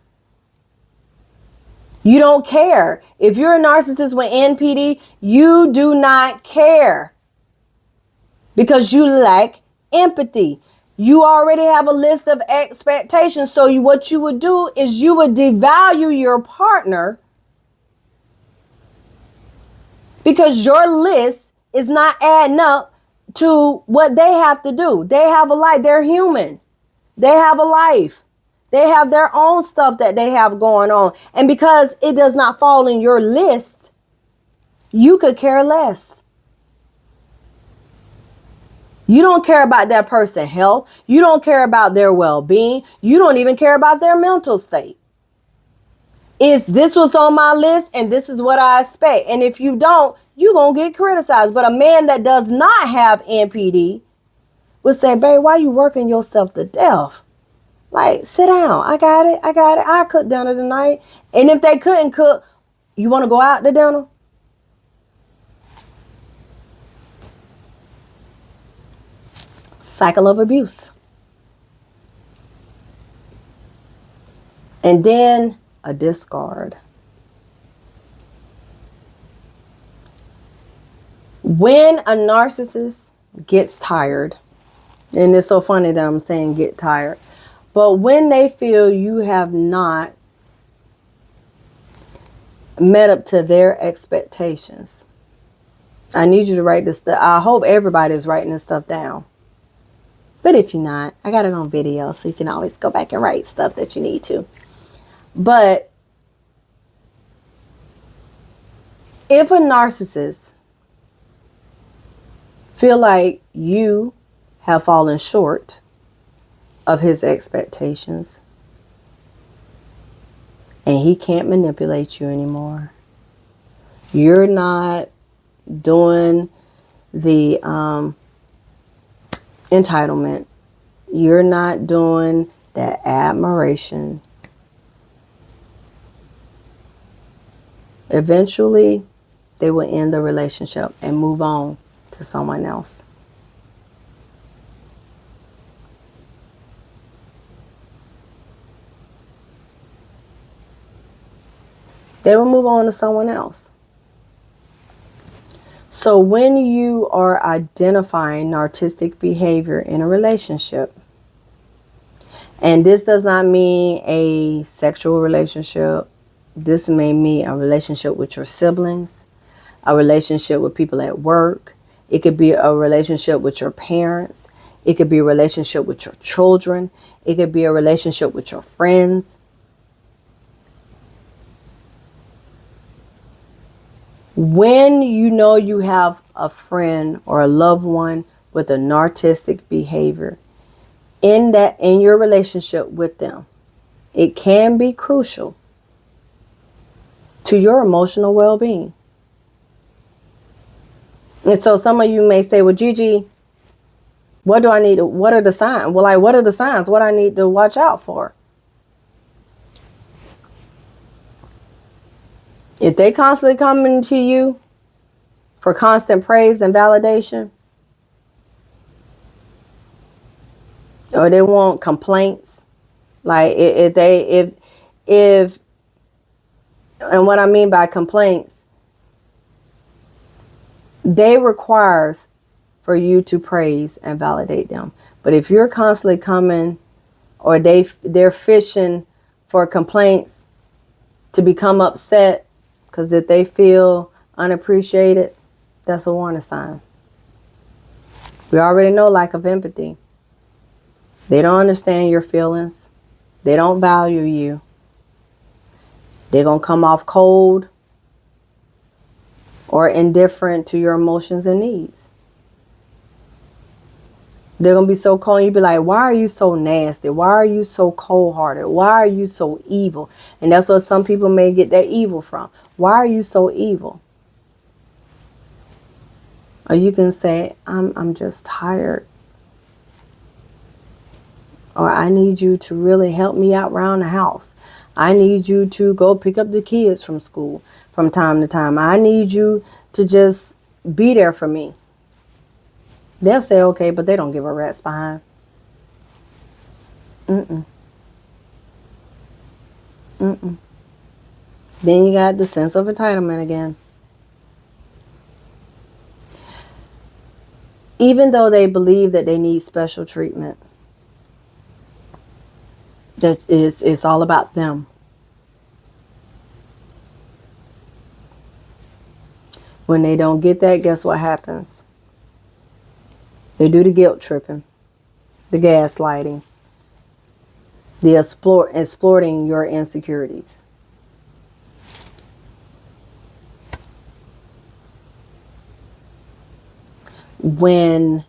You don't care. If you're a narcissist with NPD, you do not care because you lack empathy. You already have a list of expectations. So what you would do is you would devalue your partner because your list is not adding up to what they have to do. They have a life. They're human. They have a life. They have their own stuff that they have going on. And because it does not fall in your list, you could care less. You don't care about that person's health. You don't care about their well-being. You don't even care about their mental state. This was on my list and this is what I expect. And if you don't, you're going to get criticized. But a man that does not have NPD would say, babe, why you working yourself to death? Like, sit down. I got it. I cook dinner tonight. And if they couldn't cook, you want to go out to dinner? Cycle of abuse. And then a discard. When a narcissist gets tired, and it's so funny that I'm saying get tired, but when they feel you have not met up to their expectations, I need you to write this stuff. I hope everybody's writing this stuff down. But if you're not, I got it on video, so you can always go back and write stuff that you need to. But if a narcissist feel like you have fallen short of his expectations and he can't manipulate you anymore, you're not doing the entitlement, you're not doing that admiration, eventually they will end the relationship and move on to someone else. They will move on to someone else. So when you are identifying narcissistic behavior in a relationship, and this does not mean a sexual relationship, this may mean a relationship with your siblings, a relationship with people at work, it could be a relationship with your parents, it could be a relationship with your children, it could be a relationship with your friends. When you know you have a friend or a loved one with a narcissistic behavior in your relationship with them, it can be crucial to your emotional well-being. And so some of you may say, well, Gigi, what are the signs? Well, what are the signs? What I need to watch out for? If they constantly coming to you for constant praise and validation, or they want complaints, like if and what I mean by complaints, they requires for you to praise and validate them. But if you're constantly coming, or they're fishing for complaints to become upset, because if they feel unappreciated, that's a warning sign. We already know lack of empathy. They don't understand your feelings. They don't value you. They're going to come off cold or indifferent to your emotions and needs. They're going to be so cold and you'll be like, why are you so nasty? Why are you so cold-hearted? Why are you so evil? And that's what some people may get their evil from. Why are you so evil? Or you can say, I'm just tired. Or I need you to really help me out around the house. I need you to go pick up the kids from school from time to time. I need you to just be there for me. They'll say okay, but they don't give a rat's behind. Mm-mm. Mm-mm. Then you got the sense of entitlement again. Even though they believe that they need special treatment, that it's all about them. When they don't get that, guess what happens? They do the guilt tripping, the gaslighting, the exploiting your insecurities. When,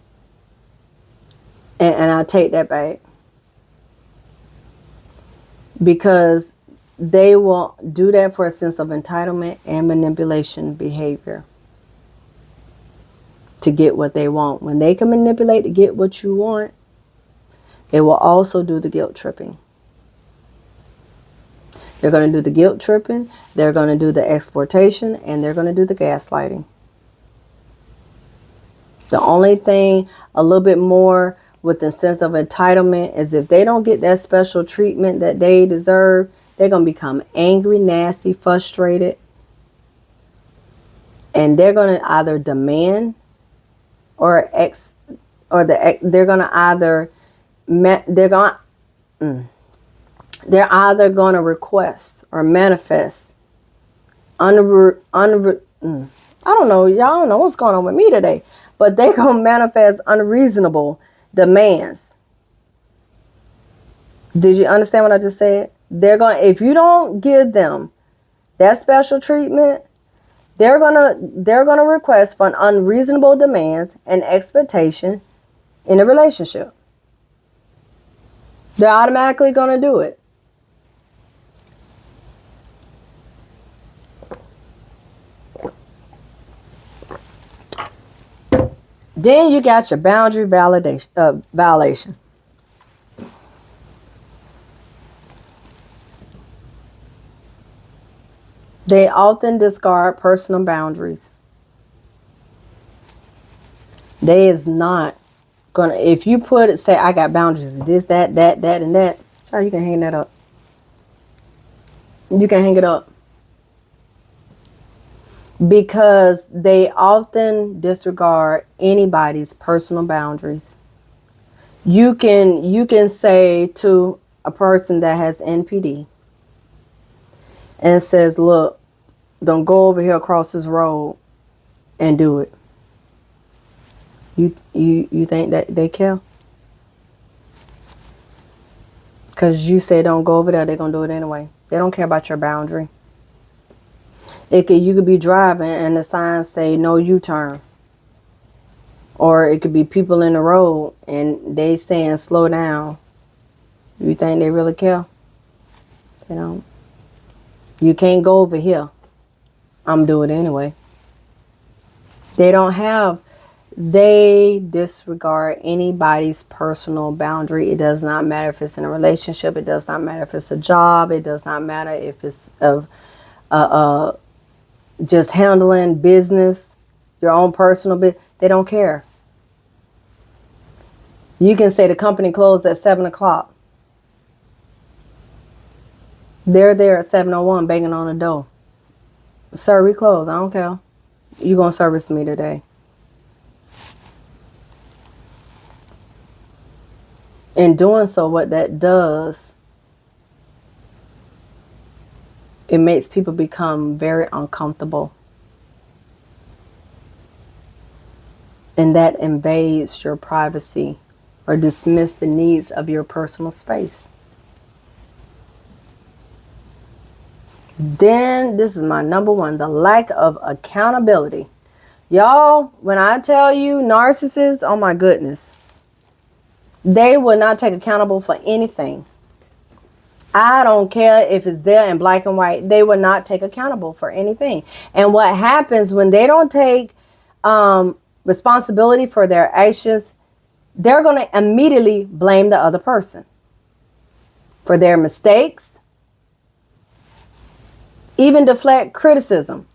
and I take that back, because they will do that for a sense of entitlement and manipulation behavior to get what they want. When they can manipulate to get what you want, they will also do the guilt tripping. They're going to do the guilt tripping, they're going to do the exploitation, and they're going to do the gaslighting. The only thing a little bit more with the sense of entitlement is if they don't get that special treatment that they deserve, they're going to become angry, nasty, frustrated. And they're going to either demand they're going to either request or manifest I don't know, y'all don't know what's going on with me today, but they're going to manifest unreasonable demands. Did you understand what I just said? If you don't give them that special treatment, they're gonna request for an unreasonable demands and expectation in a relationship. They're automatically gonna do it. Then you got your boundary violation. They often discard personal boundaries. They is not gonna, if you say I got boundaries, this, that, and that. Oh, you can hang that up. You can hang it up. Because they often disregard anybody's personal boundaries. You can say to a person that has NPD and says, look, don't go over here across this road and do it. You think that they care? Because you say don't go over there, they're going to do it anyway. They don't care about your boundary. You could be driving and the signs say no U-turn. Or it could be people in the road and they saying slow down. You think they really care? They don't. You can't go over here. I'm doing it anyway. They disregard anybody's personal boundary. It does not matter if it's in a relationship. It does not matter if it's a job. It does not matter if it's just handling business, your own personal business. They don't care. You can say the company closed at 7 o'clock. They're there at 7:01 banging on the door. Sir, we closed. I don't care. You gonna service me today. In doing so, what that does, it makes people become very uncomfortable. And that invades your privacy or dismiss the needs of your personal space. Then, this is my number one, the lack of accountability. Y'all, when I tell you narcissists, oh my goodness, they will not take accountable for anything. I don't care if it's there in black and white. They will not take accountable for anything. And what happens when they don't take responsibility for their actions, they're going to immediately blame the other person for their mistakes, even deflect criticism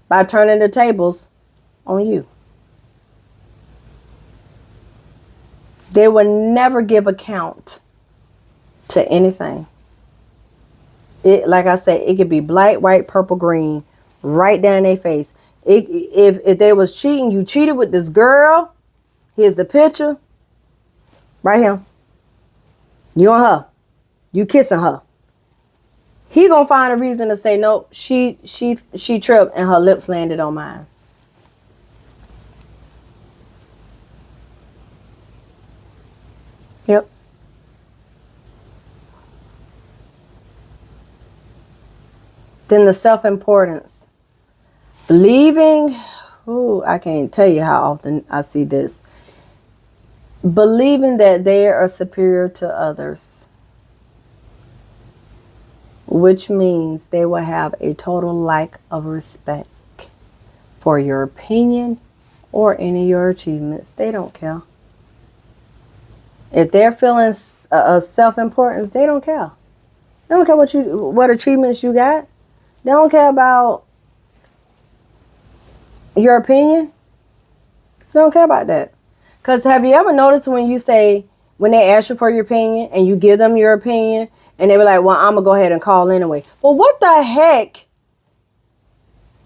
by turning the tables on you. They will never give account to anything. It, like I said, it could be black, white, purple, green, right down their face. If they was cheating, you cheated with this girl. Here's the picture. Right here. You and her. You kissing her. He gonna find a reason to say, nope, she tripped and her lips landed on mine. Yep. Then the self-importance. Believing, I can't tell you how often I see this. Believing that they are superior to others, which means they will have a total lack of respect for your opinion or any of your achievements. They don't care. If they're feeling self-importance, they don't care. They don't care what achievements you got. They don't care about your opinion. They don't care about that. Because have you ever noticed when they ask you for your opinion and you give them your opinion and they be like, well, I'm going to go ahead and call anyway. Well, what the heck?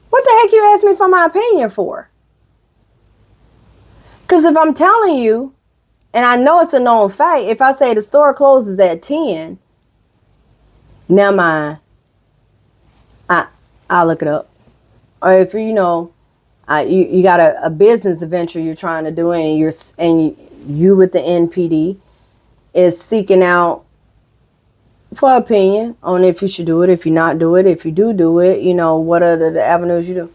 What the heck you asked me for my opinion for? Because if I'm telling you, and I know it's a known fact, if I say the store closes at 10, never mind. I'll look it up. Or if you got a business adventure you're trying to do and you with the NPD is seeking out for opinion on if you should do it, if you not do it, if you do it, what are the avenues you do.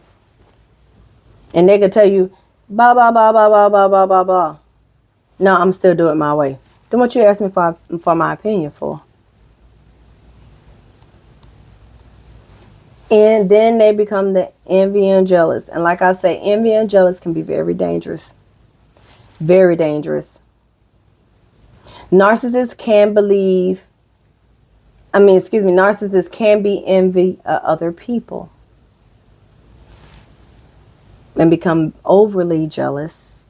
And they could tell you, blah, blah, blah, blah, blah, blah, blah, blah, blah. No, I'm still doing it my way. Then what you ask me for my opinion for? And then they become the envy and jealous. And like I say, envy and jealous can be very dangerous. Very dangerous. Narcissists can narcissists can be envy of other people and become overly jealous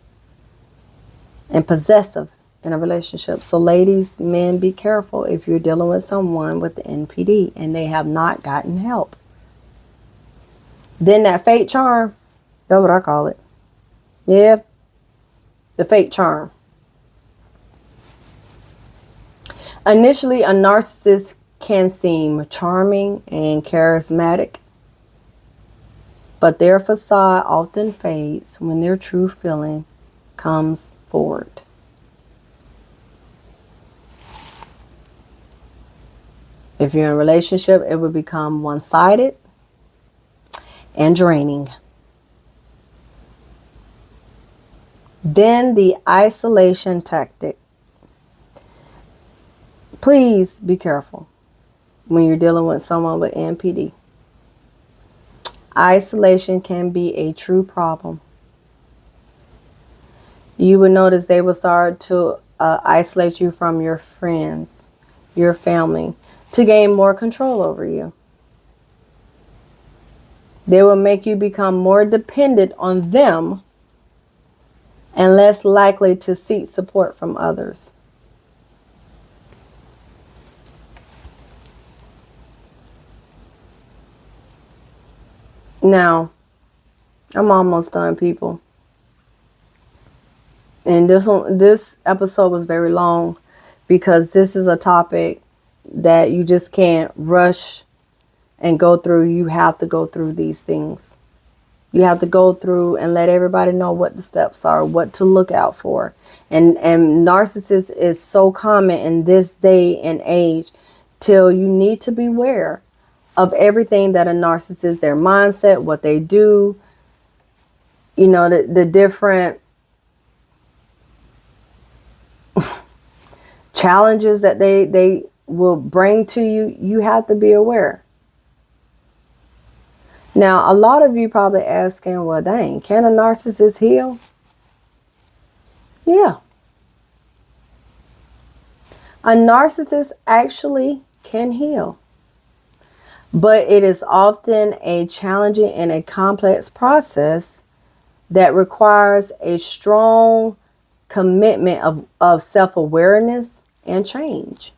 and possessive in a relationship. So ladies, men, be careful if you're dealing with someone with the NPD and they have not gotten help. Then that fake charm, that's what I call it. Yeah, the fake charm. Initially, a narcissist can seem charming and charismatic, but their facade often fades when their true feeling comes forward. If you're in a relationship, it will become one-sided and draining. Then the isolation tactic. Please be careful when you're dealing with someone with NPD. Isolation can be a true problem. You will notice they will start to isolate you from your friends, your family, to gain more control over you. They will make you become more dependent on them and less likely to seek support from others. Now, I'm almost done, people. And this episode was very long because this is a topic that you just can't rush and go through. You have to go through these things. You have to go through and let everybody know what the steps are, what to look out for. And narcissist is so common in this day and age till you need to be aware of everything that a narcissist, their mindset, what they do, the different challenges that they will bring to you. You have to be aware. Now, a lot of you probably asking, well, dang, can a narcissist heal? Yeah. A narcissist actually can heal. But it is often a challenging and a complex process that requires a strong commitment of self-awareness and change.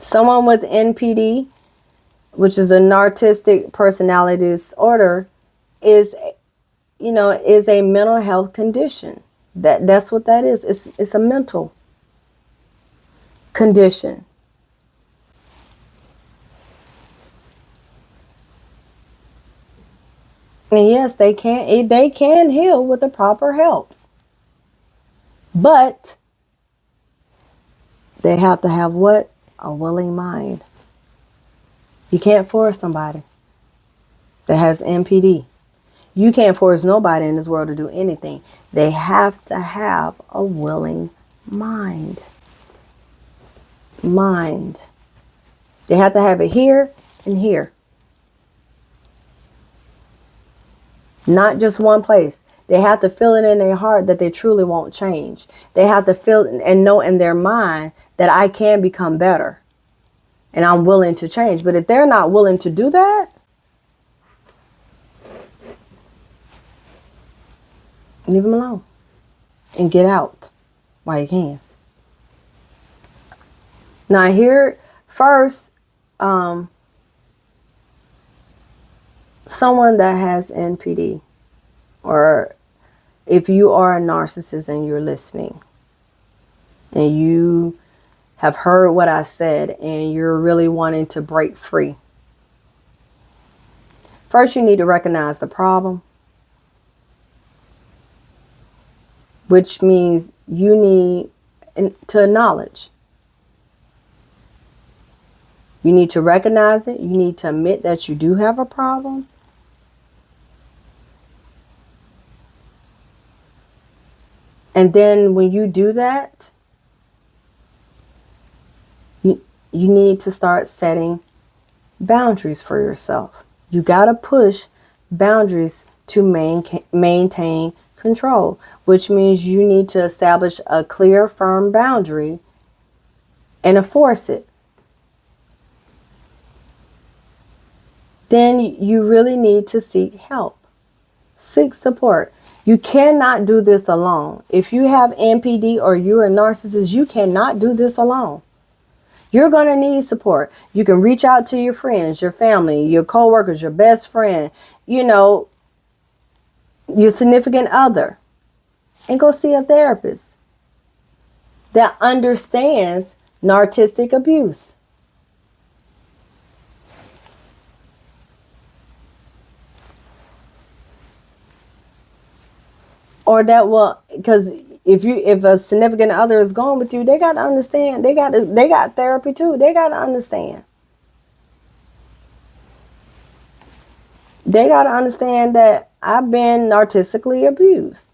Someone with NPD, which is a narcissistic personality disorder, is a mental health condition. That's what that is. It's a mental condition. And yes, they can heal with the proper help. But they have to have what? A willing mind. You can't force somebody that has NPD. You can't force nobody in this world to do anything. They have to have a willing mind. Mind. They have to have it here and here. Not just one place. They have to feel it in their heart that they truly won't change. They have to feel and know in their mind that I can become better. And I'm willing to change. But if they're not willing to do that, leave them alone. And get out while you can. Now here, first, someone that has NPD, or if you are a narcissist and you're listening, and you have heard what I said, and you're really wanting to break free, first you need to recognize the problem, which means you need to acknowledge. You need to recognize it. You need to admit that you do have a problem. And then when you do that, you need to start setting boundaries for yourself. You got to push boundaries to maintain control, which means you need to establish a clear, firm boundary and enforce it. Then you really need to seek help. Seek support. You cannot do this alone. If you have NPD or you're a narcissist, you cannot do this alone. You're going to need support. You can reach out to your friends, your family, your coworkers, your best friend, your significant other, and go see a therapist that understands narcissistic abuse. Or that will, because if a significant other is going with you, they got to understand. They got therapy too. They got to understand. They got to understand that I've been narcissistically abused.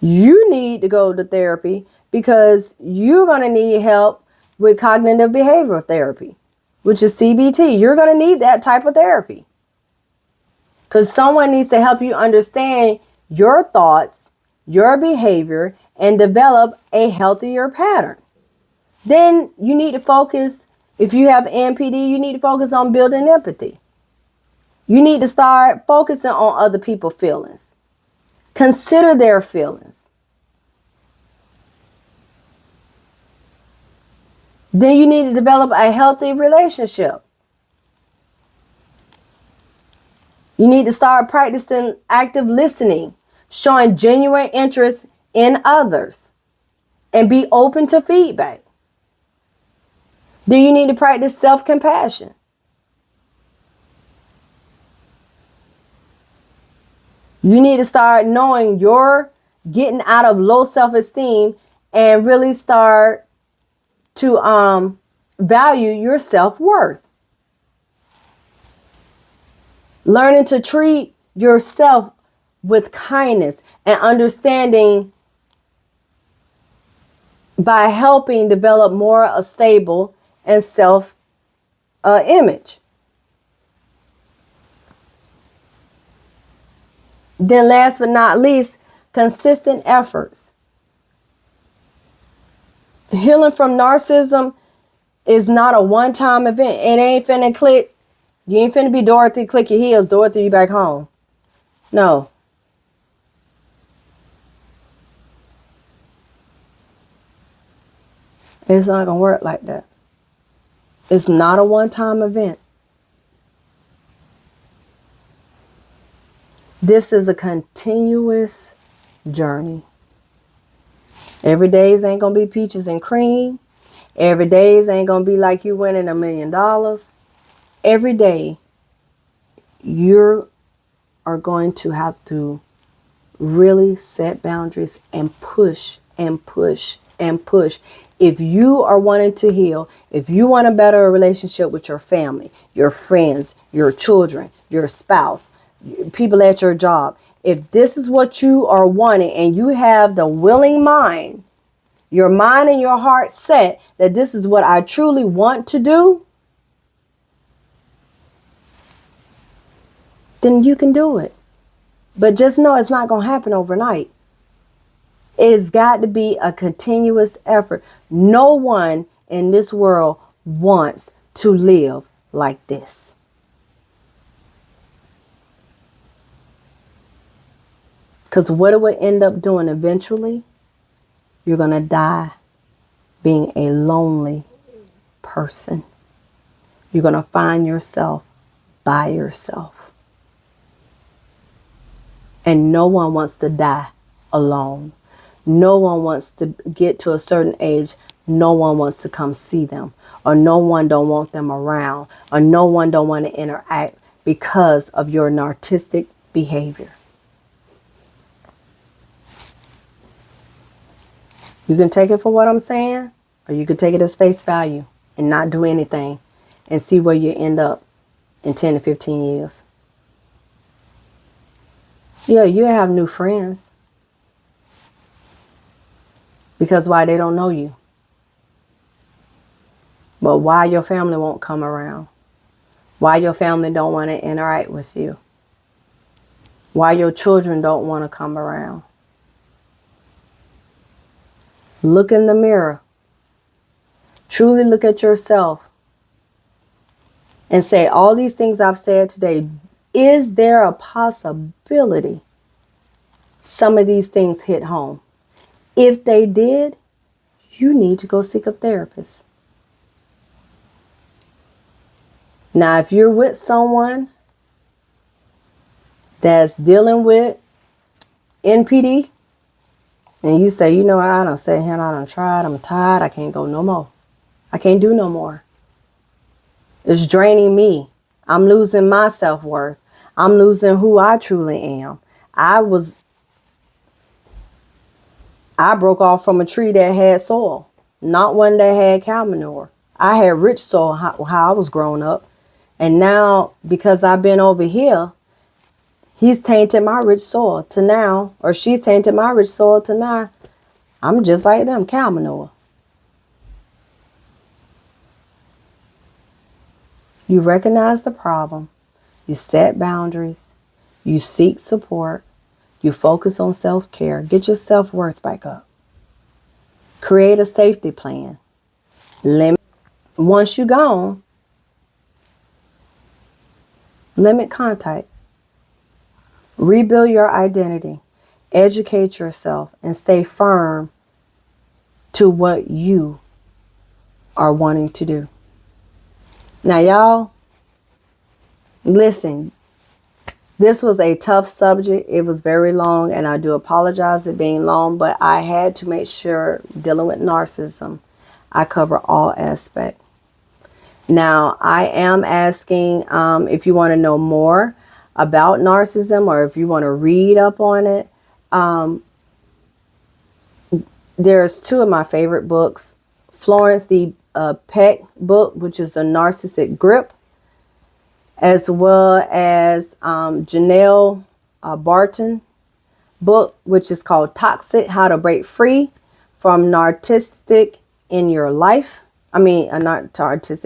You need to go to therapy because you're going to need help with cognitive behavioral therapy, which is CBT. You're going to need that type of therapy. Because someone needs to help you understand your thoughts, your behavior, and develop a healthier pattern. Then you need to focus, if you have NPD, you need to focus on building empathy. You need to start focusing on other people's feelings. Consider their feelings. Then you need to develop a healthy relationship. You need to start practicing active listening, showing genuine interest in others, and be open to feedback. Then you need to practice self-compassion. You need to start knowing you're getting out of low self-esteem and really start to value your self-worth. Learning to treat yourself with kindness and understanding by helping develop more a stable and self image. Then last but not least, consistent efforts. Healing from narcissism is not a one-time event. It ain't finna click. You ain't finna be Dorothy, click your heels, Dorothy, you back home. No. It's not going to work like that. It's not a one-time event. This is a continuous journey. Every day ain't going to be peaches and cream. Every day ain't going to be like you winning $1 million. Every day you are going to have to really set boundaries and push and push and push. If you are wanting to heal, if you want a better relationship with your family, your friends, your children, your spouse, people at your job, if this is what you are wanting and you have the willing mind, your mind and your heart set that this is what I truly want to do, then you can do it. But just know it's not going to happen overnight. It's got to be a continuous effort. No one in this world wants to live like this. Because what it would end up doing eventually, you're going to die being a lonely person. You're going to find yourself by yourself. And no one wants to die alone. No one wants to get to a certain age. No one wants to come see them. Or no one don't want them around. Or no one don't want to interact because of your narcissistic behavior. You can take it for what I'm saying, or you can take it as face value and not do anything and see where you end up in 10 to 15 years. Yeah, you have new friends. Because why? They don't know you. But why your family won't come around? Why your family don't want to interact with you? Why your children don't want to come around? Look in the mirror. Truly look at yourself and say, all these things I've said today, is there a possibility some of these things hit home? If they did, you need to go seek a therapist. Now, if you're with someone that's dealing with NPD, and you say, you know, I done sat here and I done tried, I'm tired, I can't go no more. I can't do no more. It's draining me. I'm losing my self-worth. I'm losing who I truly am. I broke off from a tree that had soil, not one that had cow manure. I had rich soil how I was growing up. And now, because I've been over here, he's tainted my rich soil to now, or she's tainted my rich soil to now, I'm just like them, cow manure. You recognize the problem. You set boundaries. You seek support. You focus on self-care. Get your self-worth back up. Create a safety plan. Once you're gone, limit contact. Rebuild your identity. Educate yourself and stay firm to what you are wanting to do. Now, y'all, listen, this was a tough subject. It was very long, and I do apologize for it being long, but I had to make sure, dealing with narcissism, I cover all aspects. Now, I am asking if you want to know more about narcissism, or if you want to read up on it. There's two of my favorite books. Florence D. Peck book, which is The Narcissistic Grip, as well as Janelle Barton book, which is called Toxic: How to Break Free from Narcissistic in Your Life. Narcissist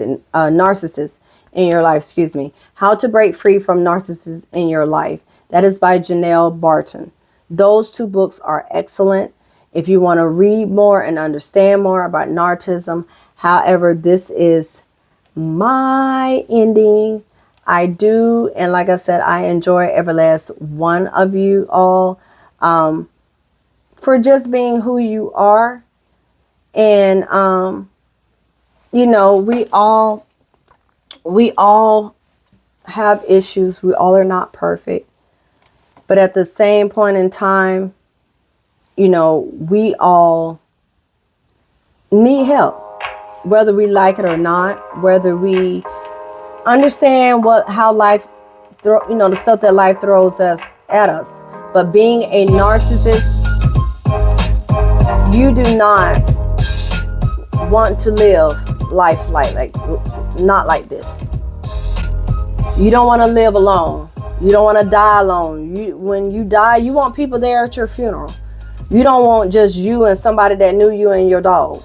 in your life, excuse me. How to Break Free from Narcissists in Your Life. That is by Janelle Barton. Those two books are excellent if you want to read more and understand more about narcissism. However, this is my ending. I do, and like I said, I enjoy every last one of you all for just being who you are. And you know, we all have issues. We all are not perfect. But at the same point in time, you know, we all need help, whether we like it or not, whether we understand how life, the stuff that life throws at us. But being a narcissist, you do not want to live life like not like this. You don't want to live alone. You don't want to die alone. When you die, you want people there at your funeral. You don't want just you and somebody that knew you and your dog.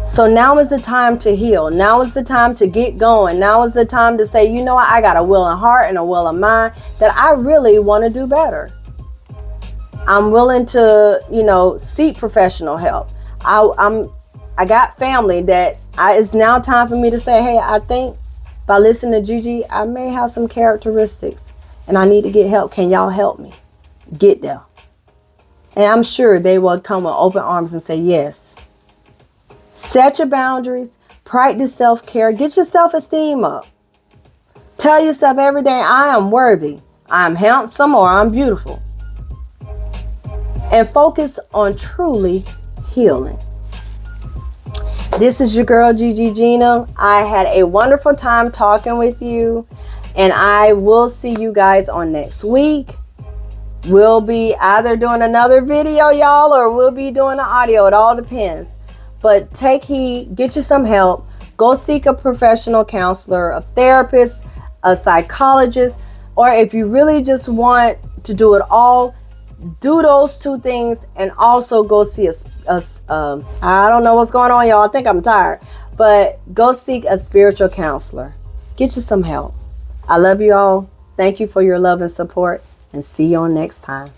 So now is the time to heal. Now is the time to get going. Now is the time to say, you know what, I got a willing heart and a willing mind that I really want to do better. I'm willing to, seek professional help. I got family that it's now time for me to say, hey, I think by listening to Gigi, I may have some characteristics and I need to get help. Can y'all help me get there? And I'm sure they will come with open arms and say yes. Set your boundaries, practice self-care, get your self-esteem up. Tell yourself every day, I am worthy, I'm handsome, or I'm beautiful. And focus on truly healing. This is your girl, Gigi Gina. I had a wonderful time talking with you, and I will see you guys on next week. We'll be either doing another video, y'all, or we'll be doing an audio. It all depends. But take heed, get you some help. Go seek a professional counselor, a therapist, a psychologist, or if you really just want to do it all, do those two things, and also go see I don't know what's going on, y'all. I think I'm tired, but go seek a spiritual counselor. Get you some help. I love you all. Thank you for your love and support, and see you on next time.